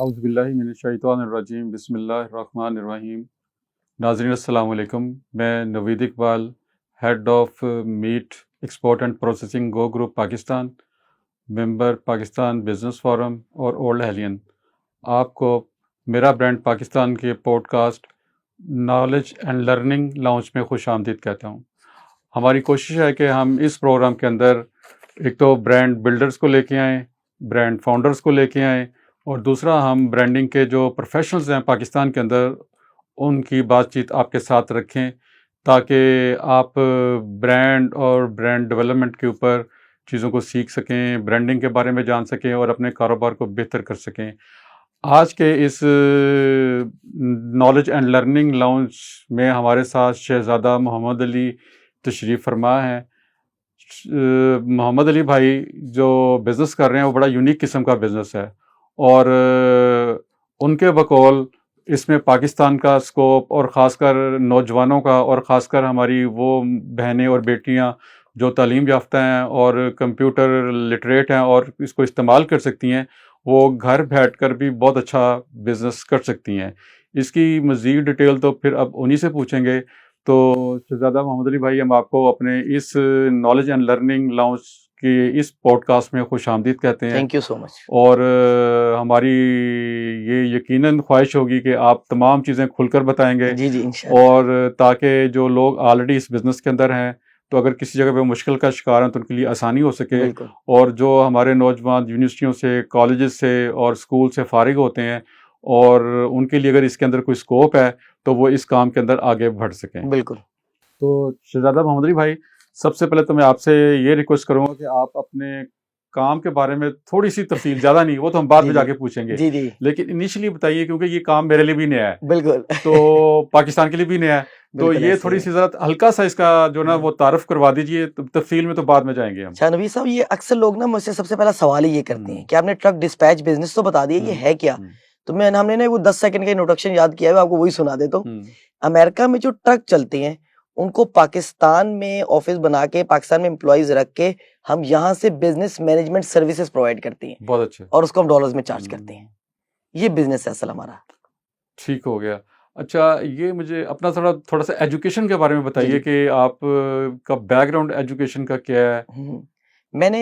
औज़ुबिल्लाहि मिनश्शैतानिर्रजीम बिस्मिल्लाहिर्रहमानिर्रहीम। नाज़रीन अस्सलाम वालेकुम। मैं Naveed Iqbal, head of meat export and processing go group Pakistan, member Pakistan business forum और ओल्ड हेलियन, आपको मेरा ब्रांड पाकिस्तान के podcast knowledge and learning lounge में खुश आमदीद कहता हूँ। हमारी कोशिश है कि हम इस प्रोग्राम के अंदर एक तो ब्रांड बिल्डर्स को लेके आएँ, ब्रांड फाउंडर्स को लेके आएँ, और दूसरा हम ब्रांडिंग के जो प्रोफेशनल्स हैं पाकिस्तान के अंदर उनकी बातचीत आपके साथ रखें, ताकि आप ब्रांड और ब्रांड डेवलपमेंट के ऊपर चीज़ों को सीख सकें, ब्रांडिंग के बारे में जान सकें और अपने कारोबार को बेहतर कर सकें। आज के इस नॉलेज एंड लर्निंग लाउंज में हमारे साथ शहज़ादा मोहम्मद अली तशरीफ़ फरमा है। मोहम्मद अली भाई जो बिज़नेस कर रहे हैं वो बड़ा यूनिक किस्म का बिज़नेस है, और उनके बकौल इसमें पाकिस्तान का स्कोप और ख़ासकर नौजवानों का, और ख़ासकर हमारी वो बहनें और बेटियां जो तालीम याफ्ता हैं और कंप्यूटर लिटरेट हैं और इसको इस्तेमाल कर सकती हैं, वो घर बैठकर भी बहुत अच्छा बिज़नेस कर सकती हैं। इसकी मज़ीद डिटेल तो फिर अब उन्हीं से पूछेंगे। तो शहज़ादा मोहम्मद अली भाई, हम आपको अपने इस नॉलेज एंड लर्निंग लाउंज के इस पॉडकास्ट में खुश आमदीद कहते हैं। Thank you so much. और हमारी ये यकीनन ख्वाहिश होगी कि आप तमाम चीज़ें खुलकर बताएंगे। जी जी इंशाल्लाह। और ताकि जो लोग ऑलरेडी इस बिज़नेस के अंदर हैं, तो अगर किसी जगह पे मुश्किल का शिकार हैं तो उनके लिए आसानी हो सके। बिल्कुल। और जो हमारे नौजवान यूनिवर्सिटियों से, कॉलेजेस से और स्कूल से फारिग होते हैं, और उनके लिए अगर इसके अंदर कोई स्कोप है तो वो इस काम के अंदर आगे बढ़ सकें। बिल्कुल। तो शहज़ादा मोहम्मद अली भाई, सबसे पहले तो मैं आपसे ये रिक्वेस्ट करूंगा कि आप अपने काम के बारे में थोड़ी सी तफसील, ज़्यादा नहीं, वो तो हम बाद में जाके पूछेंगे, जी जी लेकिन इनिशियली बताइए, क्योंकि ये काम मेरे लिए भी नया है, बिल्कुल। तो पाकिस्तान के लिए भी नया है, तो बिल्कुल ये ऐसे थोड़ी है। सी ज़रा हल्का सा इसका जो ना वो तारफ़ करवा दीजिए। तफसील में तो बाद में जाएंगे हम। अच्छा नबी साहब, ये अक्सर लोग ना मुझसे सबसे पहला सवाल ही ये करते हैं कि आपने ट्रक डिस्पैच बिजनेस तो बता दिया, ये है क्या? तो हमने ना वो 10 सेकंड का इंट्रोडक्शन याद किया है, आपको वही सुना देता हूँ। अमेरिका में जो ट्रक चलते हैं उनको पाकिस्तान में ऑफिस बना के, पाकिस्तान में एम्प्लॉइज रख के हम यहाँ से बिजनेस मैनेजमेंट सर्विसेज प्रोवाइड करते हैं, बहुत अच्छे, और उसको हम डॉलर्स में चार्ज करते हैं। ये बिजनेस है असल हमारा। ठीक हो गया। अच्छा, ये मुझे अपना थोड़ा सा एजुकेशन के बारे में बताइए कि आप का बैकग्राउंड एजुकेशन का क्या है? मैंने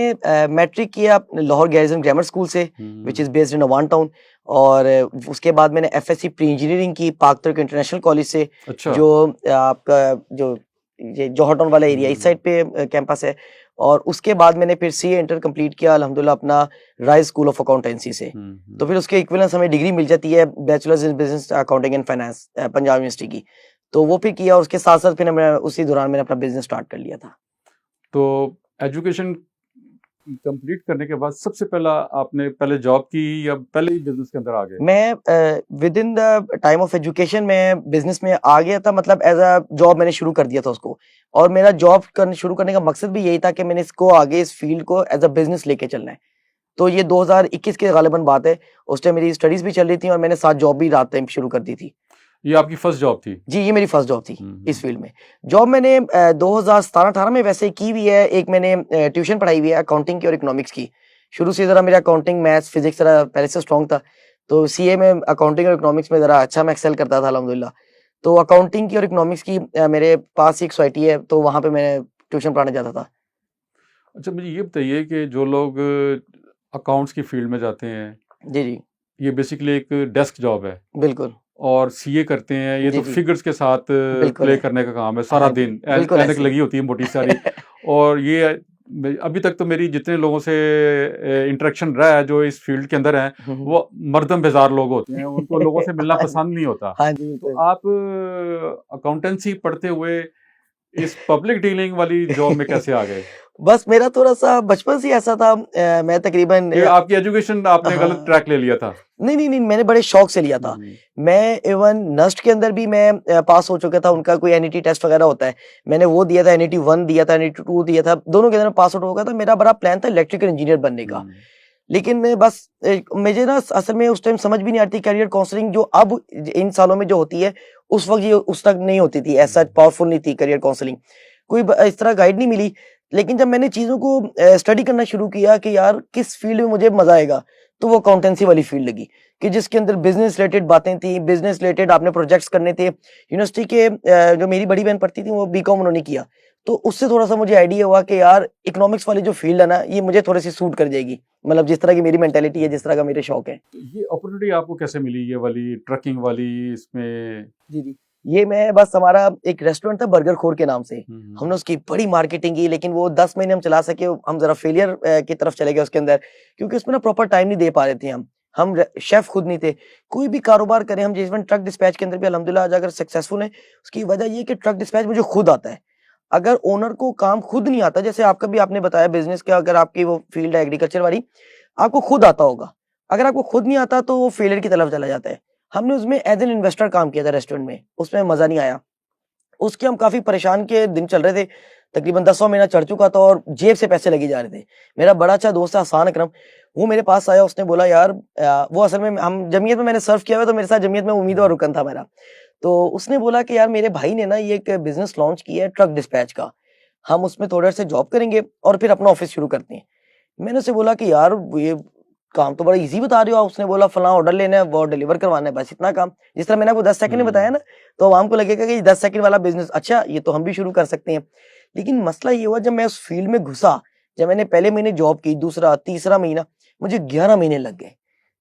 मैट्रिक किया लाहौर गैरिसन ग्रामर स्कूल से, which is based in Awan town, और उसके बाद मैंने एफएससी प्री इंजीनियरिंग की पाक तुर्क इंटरनेशनल कॉलेज से। अच्छा। जो आपका जो ये जौहर टाउन वाला एरिया इस साइड पे कैंपस है, और उसके बाद मैंने फिर सीए इंटर कंप्लीट किया अल्हम्दुलिल्लाह अपना राइज स्कूल ऑफ अकाउंटेंसी से। तो फिर उसके इक्विवेलेंस हमें डिग्री मिल जाती है bachelors in business accounting and finance Punjab university की। तो वो फिर किया, और उसके साथ साथ फिर मैं उसी दौरान मैंने अपना बिजनेस स्टार्ट कर लिया था। तो एजुकेशन कंप्लीट करने के बाद सबसे पहला आपने पहले जॉब की या पहले ही बिजनेस के अंदर आ गए? मैं with in the time of education में बिजनेस में आ गया था, मतलब एज अ जॉब मैंने शुरू कर दिया था उसको। और मेरा जॉब शुरू करने का मकसद भी यही था कि मैंने इसको आगे इस फील्ड को एज अ बिजनेस लेके चलना है। तो ये 2021 की गालिबन बात है, उस टाइम मेरी स्टडीज भी चल रही थी और मैंने साथ जॉब भी रात टाइम शुरू कर दी थी। ये आपकी फर्स्ट जॉब थी? जी, ये मेरी फर्स्ट जॉब थी इस फील्ड में। जॉब मैंने 2017-18 में वैसे की हुई है। एक मैंने ट्यूशन पढ़ाई हुई है अकाउंटिंग की और इकोनॉमिक्स की। शुरू से जरा मेरा अकाउंटिंग, मैथ्स, फिजिक्स जरा पहले से स्ट्रॉन्ग था, तो सीए में अकाउंटिंग और इकोनॉमिक्स में जरा अच्छा मैं एक्सेल करता था अल्हम्दुलिल्लाह। तो अकाउंटिंग की और इकोनॉमिक्स की मेरे पास ही एक सोसाइटी है, तो वहाँ पे मैं ट्यूशन पढ़ाने जाता था। अच्छा, मुझे ये बताइए कि जो लोग अकाउंट्स की फील्ड में जाते हैं, जी जी ये बेसिकली एक डेस्क जॉब है, बिल्कुल। और सीए करते हैं, ये जी तो जी फिगर्स के साथ बिल्कुल प्ले है। करने का काम है सारा हाँ जी, दिन, बिल्कुल ऐनक ऐसे लगी होती है मोटी सारी। और ये अभी तक तो मेरी जितने लोगों से इंटरेक्शन रहा है जो इस फील्ड के अंदर हैं, वो मर्दम बेजार लोग होते हैं, उनको लोगों से मिलना हाँ जी, पसंद नहीं होता। हाँ जी तो बिल्कुल। आप अकाउंटेंसी पढ़ते हुए इस पब्लिक डीलिंग वाली जॉब में कैसे आ गए? बस मेरा थोड़ा-सा बचपन से ही ऐसा था। मैं तकरीबन कि आपकी एजुकेशन आपने गलत हाँ। ट्रैक ले लिया था? नहीं, मैंने बड़े शौक से लिया था। मैं इवन नस्ट के अंदर भी मैं पास हो चुका था, उनका कोई एनईटी टेस्ट वगैरह होता है। मैंने वो दिया था, एनईटी 1 दिया था, एनईटी 2 दिया था, दोनों के अंदर पास आउट हो गया था। मेरा बड़ा प्लान था इलेक्ट्रिकल इंजीनियर बनने का। लेकिन मैं बस मुझे ना असल में उस टाइम समझ भी नहीं आती कैरियर काउंसलिंग जो अब इन सालों में जो होती है, उस वक़्त ये उस तक नहीं होती थी, ऐसा पावरफुल नहीं थी कैरियर काउंसलिंग। कोई इस तरह गाइड नहीं मिली। लेकिन जब मैंने चीज़ों को स्टडी करना शुरू किया कि यार किस फील्ड में मुझे मज़ा आएगा, तो वो अकाउंटेंसी वाली फील्ड लगी कि जिसके अंदर बिजनेस रिलेटेड बातें थी, बिजनेस रिलेटेड आपने प्रोजेक्ट्स करने थे। यूनिवर्सिटी के जो मेरी बड़ी बहन पढ़ती थी वो बीकॉम उन्होंने किया, तो उससे थोड़ा सा मुझे आइडिया हुआ कि यार इकोनॉमिक्स वाली जो फील्ड है ना, ये मुझे थोड़ी सी सूट कर जाएगी, मतलब जिस तरह की मेरी मेंटेलिटी है, जिस तरह का मेरे शौक है। तो ये अपॉर्चुनिटी आपको कैसे मिली, ये वाली ट्रकिंग वाली इसमें? जी। ये मैं बस हमारा एक रेस्टोरेंट था बर्गर खोर के नाम से, हमने उसकी बड़ी मार्केटिंग की, लेकिन वो 10 महीने हम चला सके, हम जरा फेलियर की तरफ चले गए उसके अंदर, क्योंकि उसमें ना प्रॉपर टाइम नहीं दे पा रहे थे हम शेफ खुद नहीं थे। कोई भी कारोबार करें हम, जिस ट्रक डिस्पैच के अंदर भी अल्हम्दुलिल्लाह आज अगर सक्सेसफुल है, उसकी वजह ये कि ट्रक डिस्पैच मुझे खुद आता है। अगर ओनर को काम खुद नहीं आता, जैसे आपका भी आपने बताया बिजनेस का, अगर आपकी वो फील्ड है एग्रीकल्चर वाली, आपको खुद आता होगा, अगर आपको खुद नहीं आता तो वो फेलियर की तरफ चला जाता है। हमने उसमें एज एन इन्वेस्टर काम किया था रेस्टोरेंट में, उसमें मजा नहीं आया, उसके हम काफी परेशान के दिन चल रहे थे, तकरीबन 10वां महीना चढ़ चुका था और जेब से पैसे लगे जा रहे थे। मेरा बड़ा अच्छा दोस्त है हसान अकरम, वो मेरे पास आया, उसने बोला यार वो असल में हम जमीयत में मैंने सर्व किया हुआ, तो मेरे साथ जमीयत में उम्मीद और रुकन था मेरा। तो उसने बोला कि यार मेरे भाई ने ना ये एक बिजनेस लॉन्च किया है ट्रक डिस्पैच का, हम उसमें थोड़े से जॉब करेंगे और फिर अपना ऑफिस शुरू करते हैं। मैंने उससे बोला कि यार ये काम तो बड़ा इजी बता रहे हो आप। उसने बोला फलां ऑर्डर लेना है, वो डिलीवर करवाना है, बस इतना काम। जिस तरह मैंने आपको 10 सेकंड में बताया ना, तो आवाम को लगेगा कि 10 सेकंड वाला बिजनेस अच्छा, ये तो हम भी शुरू कर सकते हैं। लेकिन मसला ये हुआ, जब मैं उस फील्ड में घुसा, जब मैंने पहले महीने जॉब की, दूसरा तीसरा महीना, मुझे 11 महीने लग गए।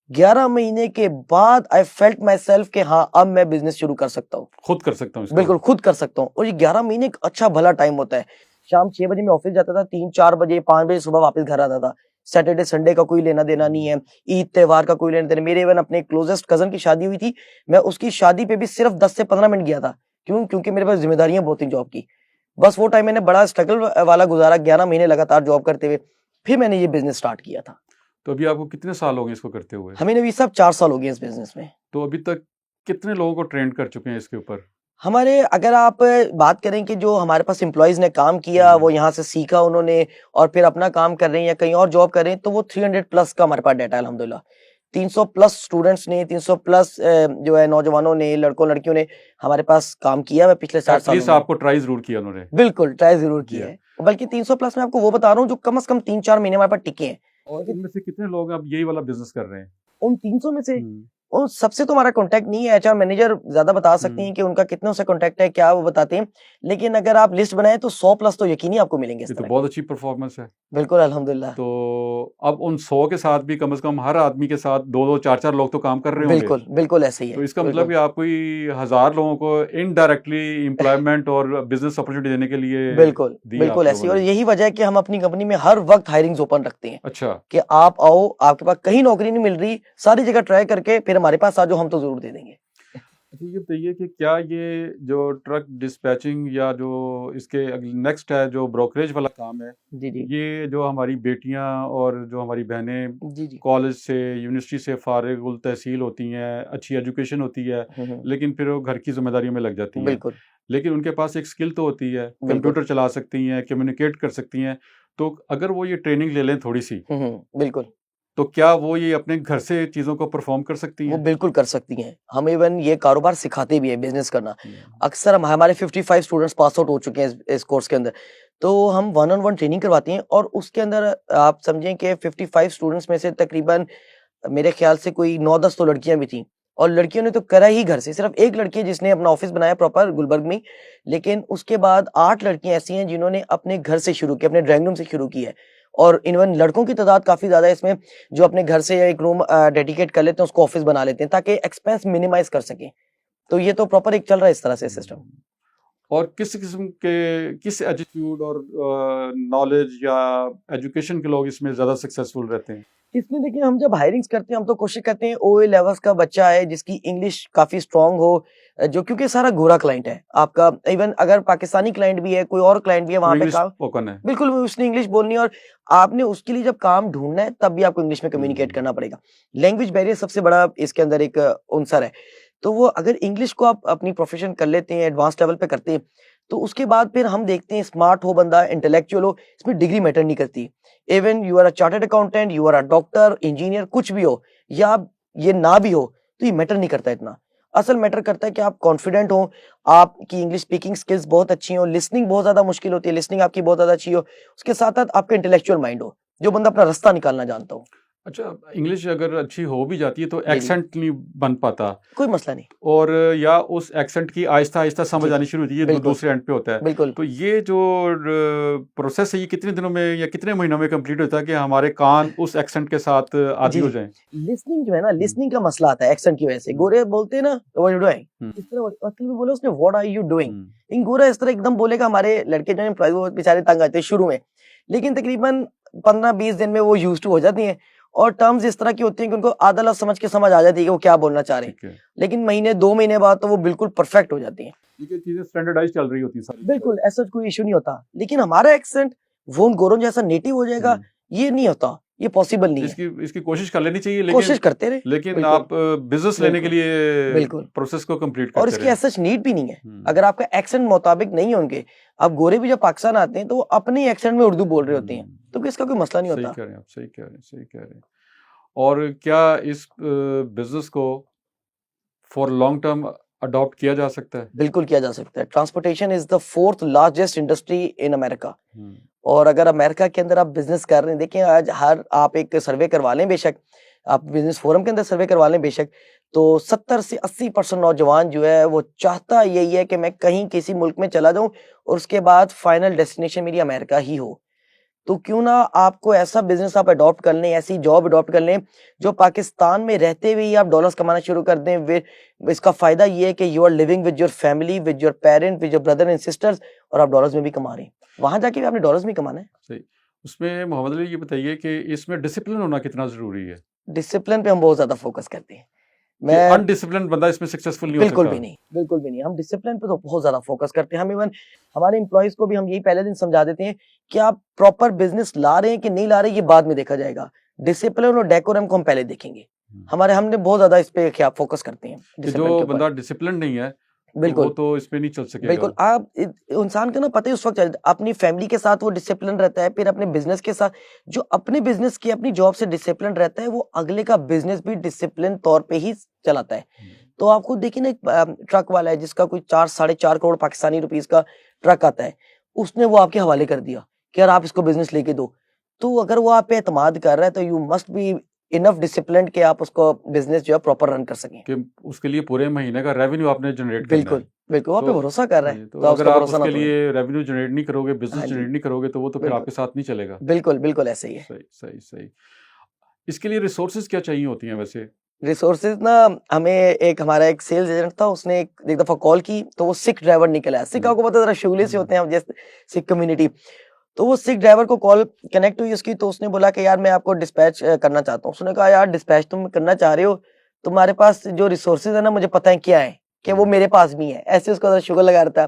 11 महीने के बाद आई फेल्ट माई सेल्फ कि हाँ अब मैं बिजनेस शुरू कर सकता हूँ, खुद कर सकता हूँ इसको। बिल्कुल खुद कर सकता हूँ। और ये 11 महीने एक अच्छा भला टाइम होता है। शाम 6 बजे मैं ऑफिस जाता था, 3-4 बजे 5 बजे सुबह वापस घर आता था। सैटरडे संडे का कोई लेना देना नहीं है, ईद त्योहार का कोई लेना देना। मेरे इवन अपने क्लोजेस्ट कजन की शादी हुई थी, मैं उसकी शादी पे भी सिर्फ 10 से 15 मिनट गया था। क्यों? क्योंकि मेरे पास जिम्मेदारियां बहुत थी जॉब की। बस वो टाइम मैंने बड़ा स्ट्रगल वाला गुजारा, 11 महीने लगातार जॉब करते हुए, फिर मैंने ये बिजनेस स्टार्ट किया था। तो अभी आपको कितने साल हो गए इसको करते हुए? हमें अभी सब 4 साल हो गए इस बिजनेस में। तो अभी तक कितने लोगों को ट्रेन कर चुके हैं इसके ऊपर? हमारे अगर आप बात करें कि जो हमारे पास एम्प्लॉइज ने काम किया, वो यहाँ से सीखा उन्होंने और फिर अपना काम कर रहे हैं या कहीं और जॉब कर रहे हैं, तो वो 300 प्लस का हमारे पास डाटा है अल्हम्दुलिल्लाह। 300 प्लस स्टूडेंट्स ने, 300 प्लस जो है नौजवानों ने, लड़कों लड़कियों ने हमारे पास काम किया है पिछले 60 सालों में। आपको ट्राई जरूर किया उन्होंने? बिल्कुल ट्राई जरूर किया है, बल्कि 300 प्लस में आपको वो बता रहा हूँ जो कम से कम 3-4 महीने हमारे पास टिके हैं। और इनमें से कितने लोग अब यही वाला बिजनेस कर रहे हैं? उन 300 में से और सबसे तो हमारा कांटेक्ट नहीं है, एचआर मैनेजर ज्यादा बता सकते हैं कि उनका कितने से कांटेक्ट है, क्या वो बताते हैं। लेकिन अगर आप लिस्ट बनाए तो 100 प्लस तो यकीनी आपको मिलेंगे। ये तो बहुत अच्छी परफॉर्मेंस है। बिल्कुल अल्हम्दुलिल्लाह। तो अब उन 100 के साथ भी कम से कम हर आदमी के साथ 2-2 4-4 लोग तो काम कर रहे होंगे। बिल्कुल बिल्कुल ऐसे ही है। तो इसका मतलब कि आप कोई 1000 लोगों को इनडायरेक्टली एम्प्लॉयमेंट और बिजनेस अपॉर्चुनिटी देने के लिए बिल्कुल बिल्कुल ऐसी। और यही वजह है कि हम अपनी कंपनी में हर वक्त हायरिंग्स ओपन रखते हैं। अच्छा, कि आप आओ, आपके पास कहीं नौकरी नहीं मिल रही, सारी जगह ट्राई करके फिर हमारे पास आ जाओ, हम तो जरूर दे देंगे। अच्छा ये बताइए कि क्या ये जो ट्रक डिस्पैचिंग या जो इसके नेक्स्ट है जो ब्रोकरेज वाला काम है, जी जी ये जो हमारी बेटियां और जो हमारी बहनें जी जी कॉलेज से यूनिवर्सिटी से फारिगुल तहसील होती हैं, अच्छी एजुकेशन होती है, लेकिन फिर वो घर की जिम्मेदारियों में लग जाती हैं, बिल्कुल लेकिन उनके पास एक स्किल तो होती है, बिल्कुल कंप्यूटर चला सकती हैं, कम्युनिकेट कर सकती हैं, तो अगर वो ये ट्रेनिंग ले लें थोड़ी सी, बिल्कुल, तो क्या वो ये अपने घर से चीज़ों को परफॉर्म कर सकती वो हैं? बिल्कुल कर सकती हैं। हम इवन ये कारोबार सिखाते भी है, बिजनेस करना। अक्सर हमारे 55 स्टूडेंट्स पास आउट हो चुके हैं इस कोर्स के अंदर। तो हम 1 ऑन 1 ट्रेनिंग करवाते हैं और उसके अंदर आप समझें कि 55 स्टूडेंट्स में से तकरीबन मेरे ख्याल से कोई 9-10 तो लड़कियां भी थी। और लड़कियों ने तो करा ही घर से, सिर्फ एक लड़की है जिसने अपना ऑफिस बनाया प्रॉपर गुलबर्ग में। लेकिन उसके बाद 8 लड़कियां ऐसी हैं जिन्होंने अपने घर से शुरू किया, अपने ड्राइंग रूम से शुरू की है। और इवन लड़कों की तादाद काफी ज्यादा है इसमें, जो अपने घर से एक रूम डेडिकेट कर लेते हैं, उसको ऑफिस बना लेते हैं ताकि एक्सपेंस मिनिमाइज कर सके। तो ये तो प्रॉपर एक चल रहा है इस तरह से सिस्टम। और किस किस्म के, किस एटीट्यूड और नॉलेज या एजुकेशन के लोग इसमें ज़्यादा सक्सेसफुल रहते हैं? इसमें देखिए, हम जब हायरिंग्स करते हैं हम तो कोशिश करते हैं ओए लेवल्स का बच्चा है जिसकी इंग्लिश काफी स्ट्रांग हो, जो क्योंकि सारा गोरा क्लाइंट है आपका। इवन अगर पाकिस्तानी क्लाइंट भी है, कोई और क्लाइंट भी है वहां पे काम, स्पोकन है, बिल्कुल उसने इंग्लिश बोलनी है। और आपने उसके लिए जब काम ढूंढना है तब भी आपको इंग्लिश में कम्युनिकेट करना पड़ेगा। लैंग्वेज बैरियर सबसे बड़ा इसके अंदर एक अंसर है। तो वो अगर इंग्लिश को आप अपनी प्रोफेशन कर लेते हैं, एडवांस लेवल पे करते हैं, तो उसके बाद फिर हम देखते हैं स्मार्ट हो बंदा, इंटेलेक्चुअल हो, इसमें डिग्री मैटर नहीं करती। Even you are a chartered accountant, you are a doctor, engineer, कुछ भी हो या ये ना भी हो, तो ये मैटर नहीं करता इतना। असल मैटर करता है कि आप कॉन्फिडेंट हो, आपकी इंग्लिश स्पीकिंग स्किल्स बहुत अच्छी हो, लिसनिंग बहुत ज्यादा मुश्किल होती है, लिसनिंग आपकी बहुत ज्यादा अच्छी हो, उसके साथ साथ आपका इंटेलेक्चुअल माइंड हो, जो बंदा अपना रास्ता निकालना जानता हो। अच्छा, इंग्लिश अगर अच्छी हो भी जाती है तो जी जी, एक्सेंट नहीं बन पाता, कोई मसला नहीं। और या उस एक्सेंट की आहिस्ता आहिस्ता समझ जी आनी शुरू होती है, बिल्कुल दूसरे एंड पे होता है। बिल्कुल। तो ये जो प्रोसेस है ये कितने दिनों में या कितने महीनों में कंप्लीट होता है कि हमारे कान उस एक्सेंट के साथ आदी जी हो जाएं? लिसनिंग जो है ना, हम्म, लिसनिंग का मसला आता है एक्सेंट की वजह से। हम्म, गोरे बोलते हैं ना व्हाट यू डूइंग, हम्म, इस तरह असल में बोले उसने व्हाट आर यू डूइंग। हम्म, इन गोरा इस तरह एकदम बोलेगा, हमारे लड़के जो एम्प्लॉय वो बेचारे तंग आते हैं शुरू में, लेकिन तकरीबन 15-20 दिन में वो यूज टू हो जाती हैं। और टर्म्स इस तरह की होती हैं कि उनको आधा लफ्ज समझ के समझ आ जाती है कि वो क्या बोलना चाह रहे हैं। ठीक है। लेकिन महीने 2 महीने बाद तो वो बिल्कुल परफेक्ट हो जाती हैं। ठीक है, चीजें स्टैंडर्डाइज चल रही होती हैं सारी। बिल्कुल ऐसा कोई इशू नहीं होता, लेकिन हमारा एक्सेंट वो उन गोरों जैसा नेटिव हो जाएगा, हम्म, ये नहीं होता, ये पॉसिबल नहीं है। इसकी इसकी कोशिश कर लेनी चाहिए, कोशिश लेकिन करते रहे। लेकिन बिल्कुल आप बिजनेस लेने के बिल्कुल लिए बिल्कुल। प्रोसेस को कंप्लीट और करते इसकी रहें। ऐसा नीड भी नहीं है। हम्म, अगर आपका एक्सेंट मुताबिक नहीं होंगे, अब गोरे भी जब पाकिस्तान आते हैं तो वो अपने एक्सेंट में उर्दू बोल रहे होते हैं, हम्म, तो इसका कोई मसला नहीं सही होता। कह रहे हैं आप, सही कह रहे हैं, सही कह रहे हैं। और क्या इस बिजनेस को फॉर लॉन्ग टर्म अडॉप्ट किया जा सकता है? बिल्कुल किया जा सकता है। Transportation is the 4th largest industry in America. Hmm, और अगर अमेरिका के अंदर आप बिजनेस कर रहे हैं, देखिए आज हर आप एक सर्वे करवा लें बेशक, आप बिजनेस फोरम के अंदर सर्वे करवा लें बेशक, तो 70 से 80% नौजवान जो है वो चाहता यही है कि मैं कहीं किसी मुल्क में चला जाऊं और उसके बाद फाइनल डेस्टिनेशन मेरी अमेरिका ही हो। तो क्यों ना आपको ऐसा बिजनेस आप अडॉप्ट कर लें, ऐसी जॉब अडॉप्ट कर लें जो पाकिस्तान में रहते हुए ही आप डॉलर्स कमाना शुरू कर दें। इसका फायदा ये है कि you are living with your family, with your parent, with your brother and sisters, और आप डॉलर्स में भी कमा रहे हैं। वहां जाके भी आपने डॉलर्स में कमाना है। सही। उसमें मोहम्मद अली ये बताइए कि इसमें डिसिप्लिन होना कितना जरूरी है, डिसिप्लिन पे हम बहुत ज्यादा फोकस करते हैं। कि मैं अनडिसिप्लिन बंदा इसमें सक्सेसफुल नहीं हो बिल्कुल सकता? भी नहीं, बिल्कुल भी नहीं। हम डिसिप्लिन पे तो बहुत ज्यादा फोकस करते हैं। हम इवन हमारे एम्प्लॉयज को भी हम यही पहले दिन समझा देते हैं कि आप प्रॉपर बिजनेस ला रहे हैं कि नहीं ला रहे, ये बाद में देखा जाएगा। डिसिप्लिन और डेकोरम को हम पहले देखेंगे। हमने बहुत ज्यादा इस पे क्या फोकस करते हैं कि डिसिप्लिन के जो ऊपर। बंदा डिसिप्लिन नहीं है तो वो बिल्कुल तो इस पे नहीं चल सकेगा। बिल्कुल। आप इंसान का ना पता ही उस वक्त चलता है, अपनी फैमिली के साथ वो डिसिप्लिन रहता है, फिर अपने बिजनेस के साथ, जो अपने बिजनेस की अपनी जॉब से डिसिप्लिन रहता है वो अगले का बिजनेस भी डिसिप्लिन तौर पे ही चलाता है। तो आप खुद देखिए ना, एक ट्रक वाला है जिसका कोई 4-4.5 करोड़ पाकिस्तानी रुपीस का ट्रक आता है, उसने वो आपके हवाले कर दिया कि यार आप इसको बिजनेस लेके दो। तो अगर वो आप पे एतमाद कर रहा है तो you must be enough discipline कि आप उसको बिजनेस जो है प्रॉपर रन कर सकें। कि उसके लिए पूरे महीने का रेवेन्यू आपने जनरेट करना बिल्कुल है। बिल्कुल, वो आप पे तो भरोसा कर रहा है तो तो आप अगर उसका आप भरोसा ना उसके तोड़ें। लिए रेवेन्यू जनरेट नहीं करोगे, बिजनेस हाँ जी, जनरेट नहीं करोगे, तो वो तो फिर बिल्कुल आपके साथ नहीं चलेगा। बिल्कुल बिल्कुल ऐसे ही है। सही सही सही। इसके लिए रिसोर्सेज क्या चाहिए होती हैं वैसे? रिसोर्सेज ना, हमें एक हमारा एक सेल्स एजेंट था, उसने एक दफा कॉल की तो वो सिख ड्राइवर निकला है। सिख हम्म, आपको पता है जरा शगुले से हम्म, होते हैं जैसे सिख कम्युनिटी। तो वो सिख ड्राइवर को कॉल कनेक्ट हुई उसकी, तो उसने बोला कि यार मैं आपको डिस्पैच करना चाहता हूँ। उसने कहा यार डिस्पैच तुम करना चाह रहे हो, तुम्हारे पास जो रिसोर्सेज है ना मुझे पता है क्या है, कि वो मेरे पास भी है। ऐसे उसका शुगर लगा रहा था।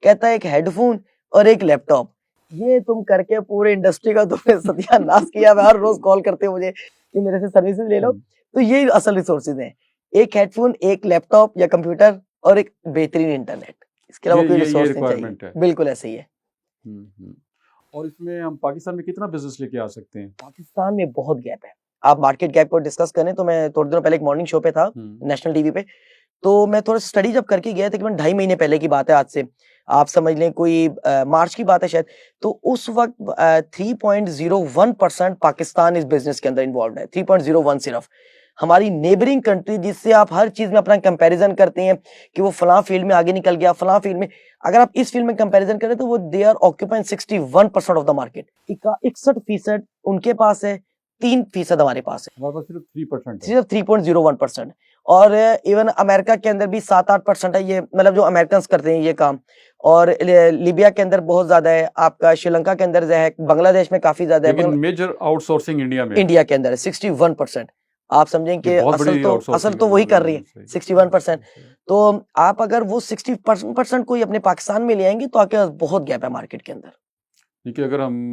कहता है एक हेडफोन और एक लैपटॉप, ये तुम करके पूरे इंडस्ट्री का तुमने सत्यानाश किया। मैं हर रोज कॉल करते हो मुझे कि मेरे से सर्विसेज ले लो। हम्म। तो ये असल रिसोर्सेज हैं, एक हेडफोन, एक लैपटॉप या कंप्यूटर और एक बेहतरीन इंटरनेट। इसके अलावा कोई ये रिसोर्स नहीं चाहिए। रिक्वायरमेंट है। बिल्कुल ऐसे ही है। हम्म। और इसमें हम पाकिस्तान में कितना बिजनेस लेके आ सकते हैं? पाकिस्तान में बहुत गैप है। आप मार्केट गैप को डिस्कस करें तो मैं थोड़े दिनों पहले एक मॉर्निंग शो पे था हम्म, नेशनल टीवी पे, तो मैं थोड़ा स्टडी जब करके गया तकरीबन 2.5 महीने पहले की बात है आज से, आप समझ लें कोई मार्च की बात है शायद। तो उस वक्त 3.01% पाकिस्तान इस बिजनेस के अंदर इन्वॉल्व है। 3.01 सिर्फ। हमारी नेबरिंग कंट्री जिससे आप हर चीज में अपना कंपैरिजन करते हैं कि वो फलां फील्ड में आगे निकल गया, फलां फील्ड में, अगर आप इस फील्ड में कंपैरिजन करें तो वो they are occupying 61% of the market. 61% उनके पास है, 3% हमारे पास है, हमारे पास सिर्फ 3% है। सिर्फ 3.01%। और इवन अमेरिका के अंदर भी 7-8% है ये, मतलब जो अमेरिकन करते हैं ये काम। और लीबिया के अंदर बहुत ज्यादा है, आपका श्रीलंका के अंदर है, बांग्लादेश में काफी ज्यादा लेकिन है, मेजर आउटसोर्सिंग इंडिया में है। इंडिया के अंदर है 61%। आप समझें ये कि बहुत असल बड़ी तो आउटसोर्सिंग वही कर रही है सही 61%। सही। तो आप अगर वो 60% कोई अपने पाकिस्तान में ले आएंगे तो आपके पास बहुत गैप है मार्केट के अंदर। देखिए, अगर हम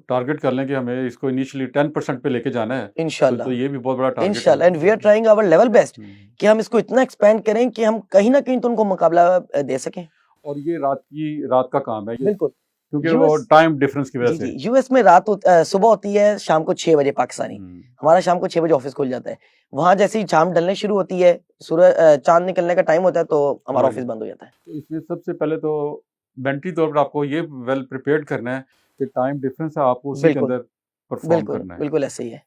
टारगेट कर लें कि हमें इसको इनिशियली 10% पे लेके जाना है, तो इंशाल्लाह ये भी बहुत बड़ा टारगेट है। इंशाल्लाह, and we are trying our level best hmm. कि हम इसको इतना एक्सपेंड करें कि हम कहीं ना कहीं तो उनको मुकाबला दे सकें। और ये रात का काम है ये, बिल्कुल। क्योंकि वो यूएस टाइम डिफरेंस की वजह जी से। जी, यूएस में सुबह होती है शाम को 6 बजे पाकिस्तानी, हम्म, हमारा शाम को 6 बजे ऑफिस खुल जाता है। वहां जैसे ही शाम ढलने शुरू होती है, सूरज चांद निकलने का टाइम होता है तो हमारा हाँ ऑफिस जी। बंद हो जाता है। तो इसमें सबसे पहले तो मेंटली तौर पर आपको ये वेल प्रिपेयर्ड करना है कि टाइम डिफरेंस है, आपको उसी के बिल्कुल अंदर परफॉर्म बिल्कुल करना है। बिल्कुल ऐसे ही है।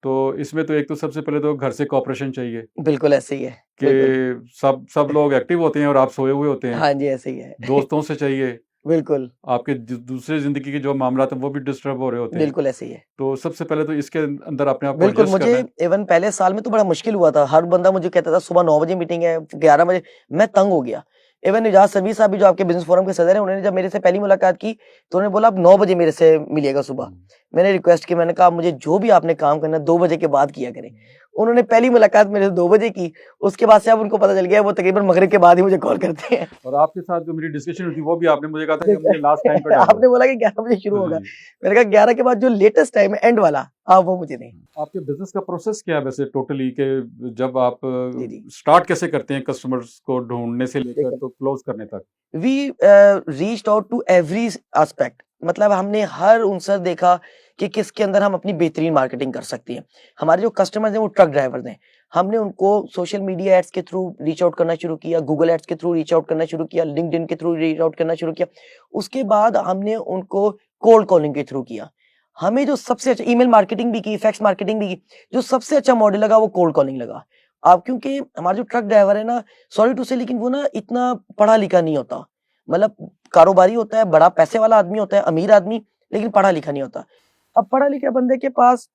तो इसमें तो एक तो सबसे पहले तो घर से कोऑपरेशन चाहिए बिल्कुल ऐसे ही है, बिल्कुल। कि सब लोग एक्टिव होते हैं और आप सोए हुए होते हैं। हाँ जी, ऐसे ही है। दोस्तों से चाहिए, बिल्कुल, आपके दूसरे जिंदगी के जो मामलात हैं वो भी डिस्टर्ब हो रहे होते हैं। बिल्कुल ऐसे ही है। तो सबसे पहले तो इसके अंदर अपने आप को बिल्कुल, एडजस्ट करना मुझे है। इवन पहले साल में तो बड़ा मुश्किल हुआ था। हर बंदा मुझे कहता था सुबह 9 बजे मीटिंग है, 11 बजे, मैं तंग हो गया। इवन एजाज समीर साहब भी जो आपके बिज़नेस फोरम के सदर हैं, उन्होंने जब मेरे से पहली मुलाकात की, तो उन्होंने बोला आप 9 बजे मेरे से मिलिएगा सुबह। मैंने रिक्वेस्ट की, मैंने कहा मुझे जो भी आपने काम करना है 2 बजे के बाद किया करें। उन्होंने पहली मुलाकात मेरे से 2 बजे की, उसके बाद से अब उनको पता चल गया वो तकरीबन मगरिब के बाद ही मुझे कॉल करते हैं। और आपके साथ जो मेरी डिस्कशन हुई थी वो भी आपने मुझे कहा था कि मुझे लास्ट टाइम पे डाल दो। आपने बोला कि 11 बजे शुरू होगा। जी। मैंने कहा 11 के बाद जो लेटेस्ट टाइम है एंड वाला, वो मुझे नहीं। आपके बिजनेस का प्रोसेस क्या है वैसे टोटली, के जब आप जी, जी। स्टार्ट कैसे करते हैं कस्टमर्स को ढूंढने से लेकर देखिए, तो क्लोज करने तक? We reached out to every aspect, मतलब हमने हर उनसर देखा कि किसके अंदर हम अपनी बेहतरीन मार्केटिंग कर सकते हैं। हमारे जो कस्टमर्स हैं वो ट्रक ड्राइवर्स हैं। हमने उनको सोशल मीडिया एड्स के थ्रू रीच आउट करना शुरू किया, गूगल एड्स के थ्रू रीच आउट करना शुरू किया, लिंक्डइन के थ्रू रीच आउट करना शुरू किया। उसके बाद हमने उनको कोल्ड कॉलिंग के थ्रू किया। हमें जो सबसे अच्छा ईमेल मार्केटिंग भी की, फैक्स मार्केटिंग भी की, जो सबसे अच्छा मॉडल लगा वो कोल्ड कॉलिंग लगा। अब क्योंकि हमारा जो ट्रक ड्राइवर है ना, सॉरी टू से, लेकिन वो ना इतना पढ़ा लिखा नहीं होता, मतलब कारोबारी होता है, बड़ा पैसे वाला आदमी होता है, अमीर आदमी, लेकिन पढ़ा लिखा नहीं होता। अब पढ़ा लिखा बंदे के पास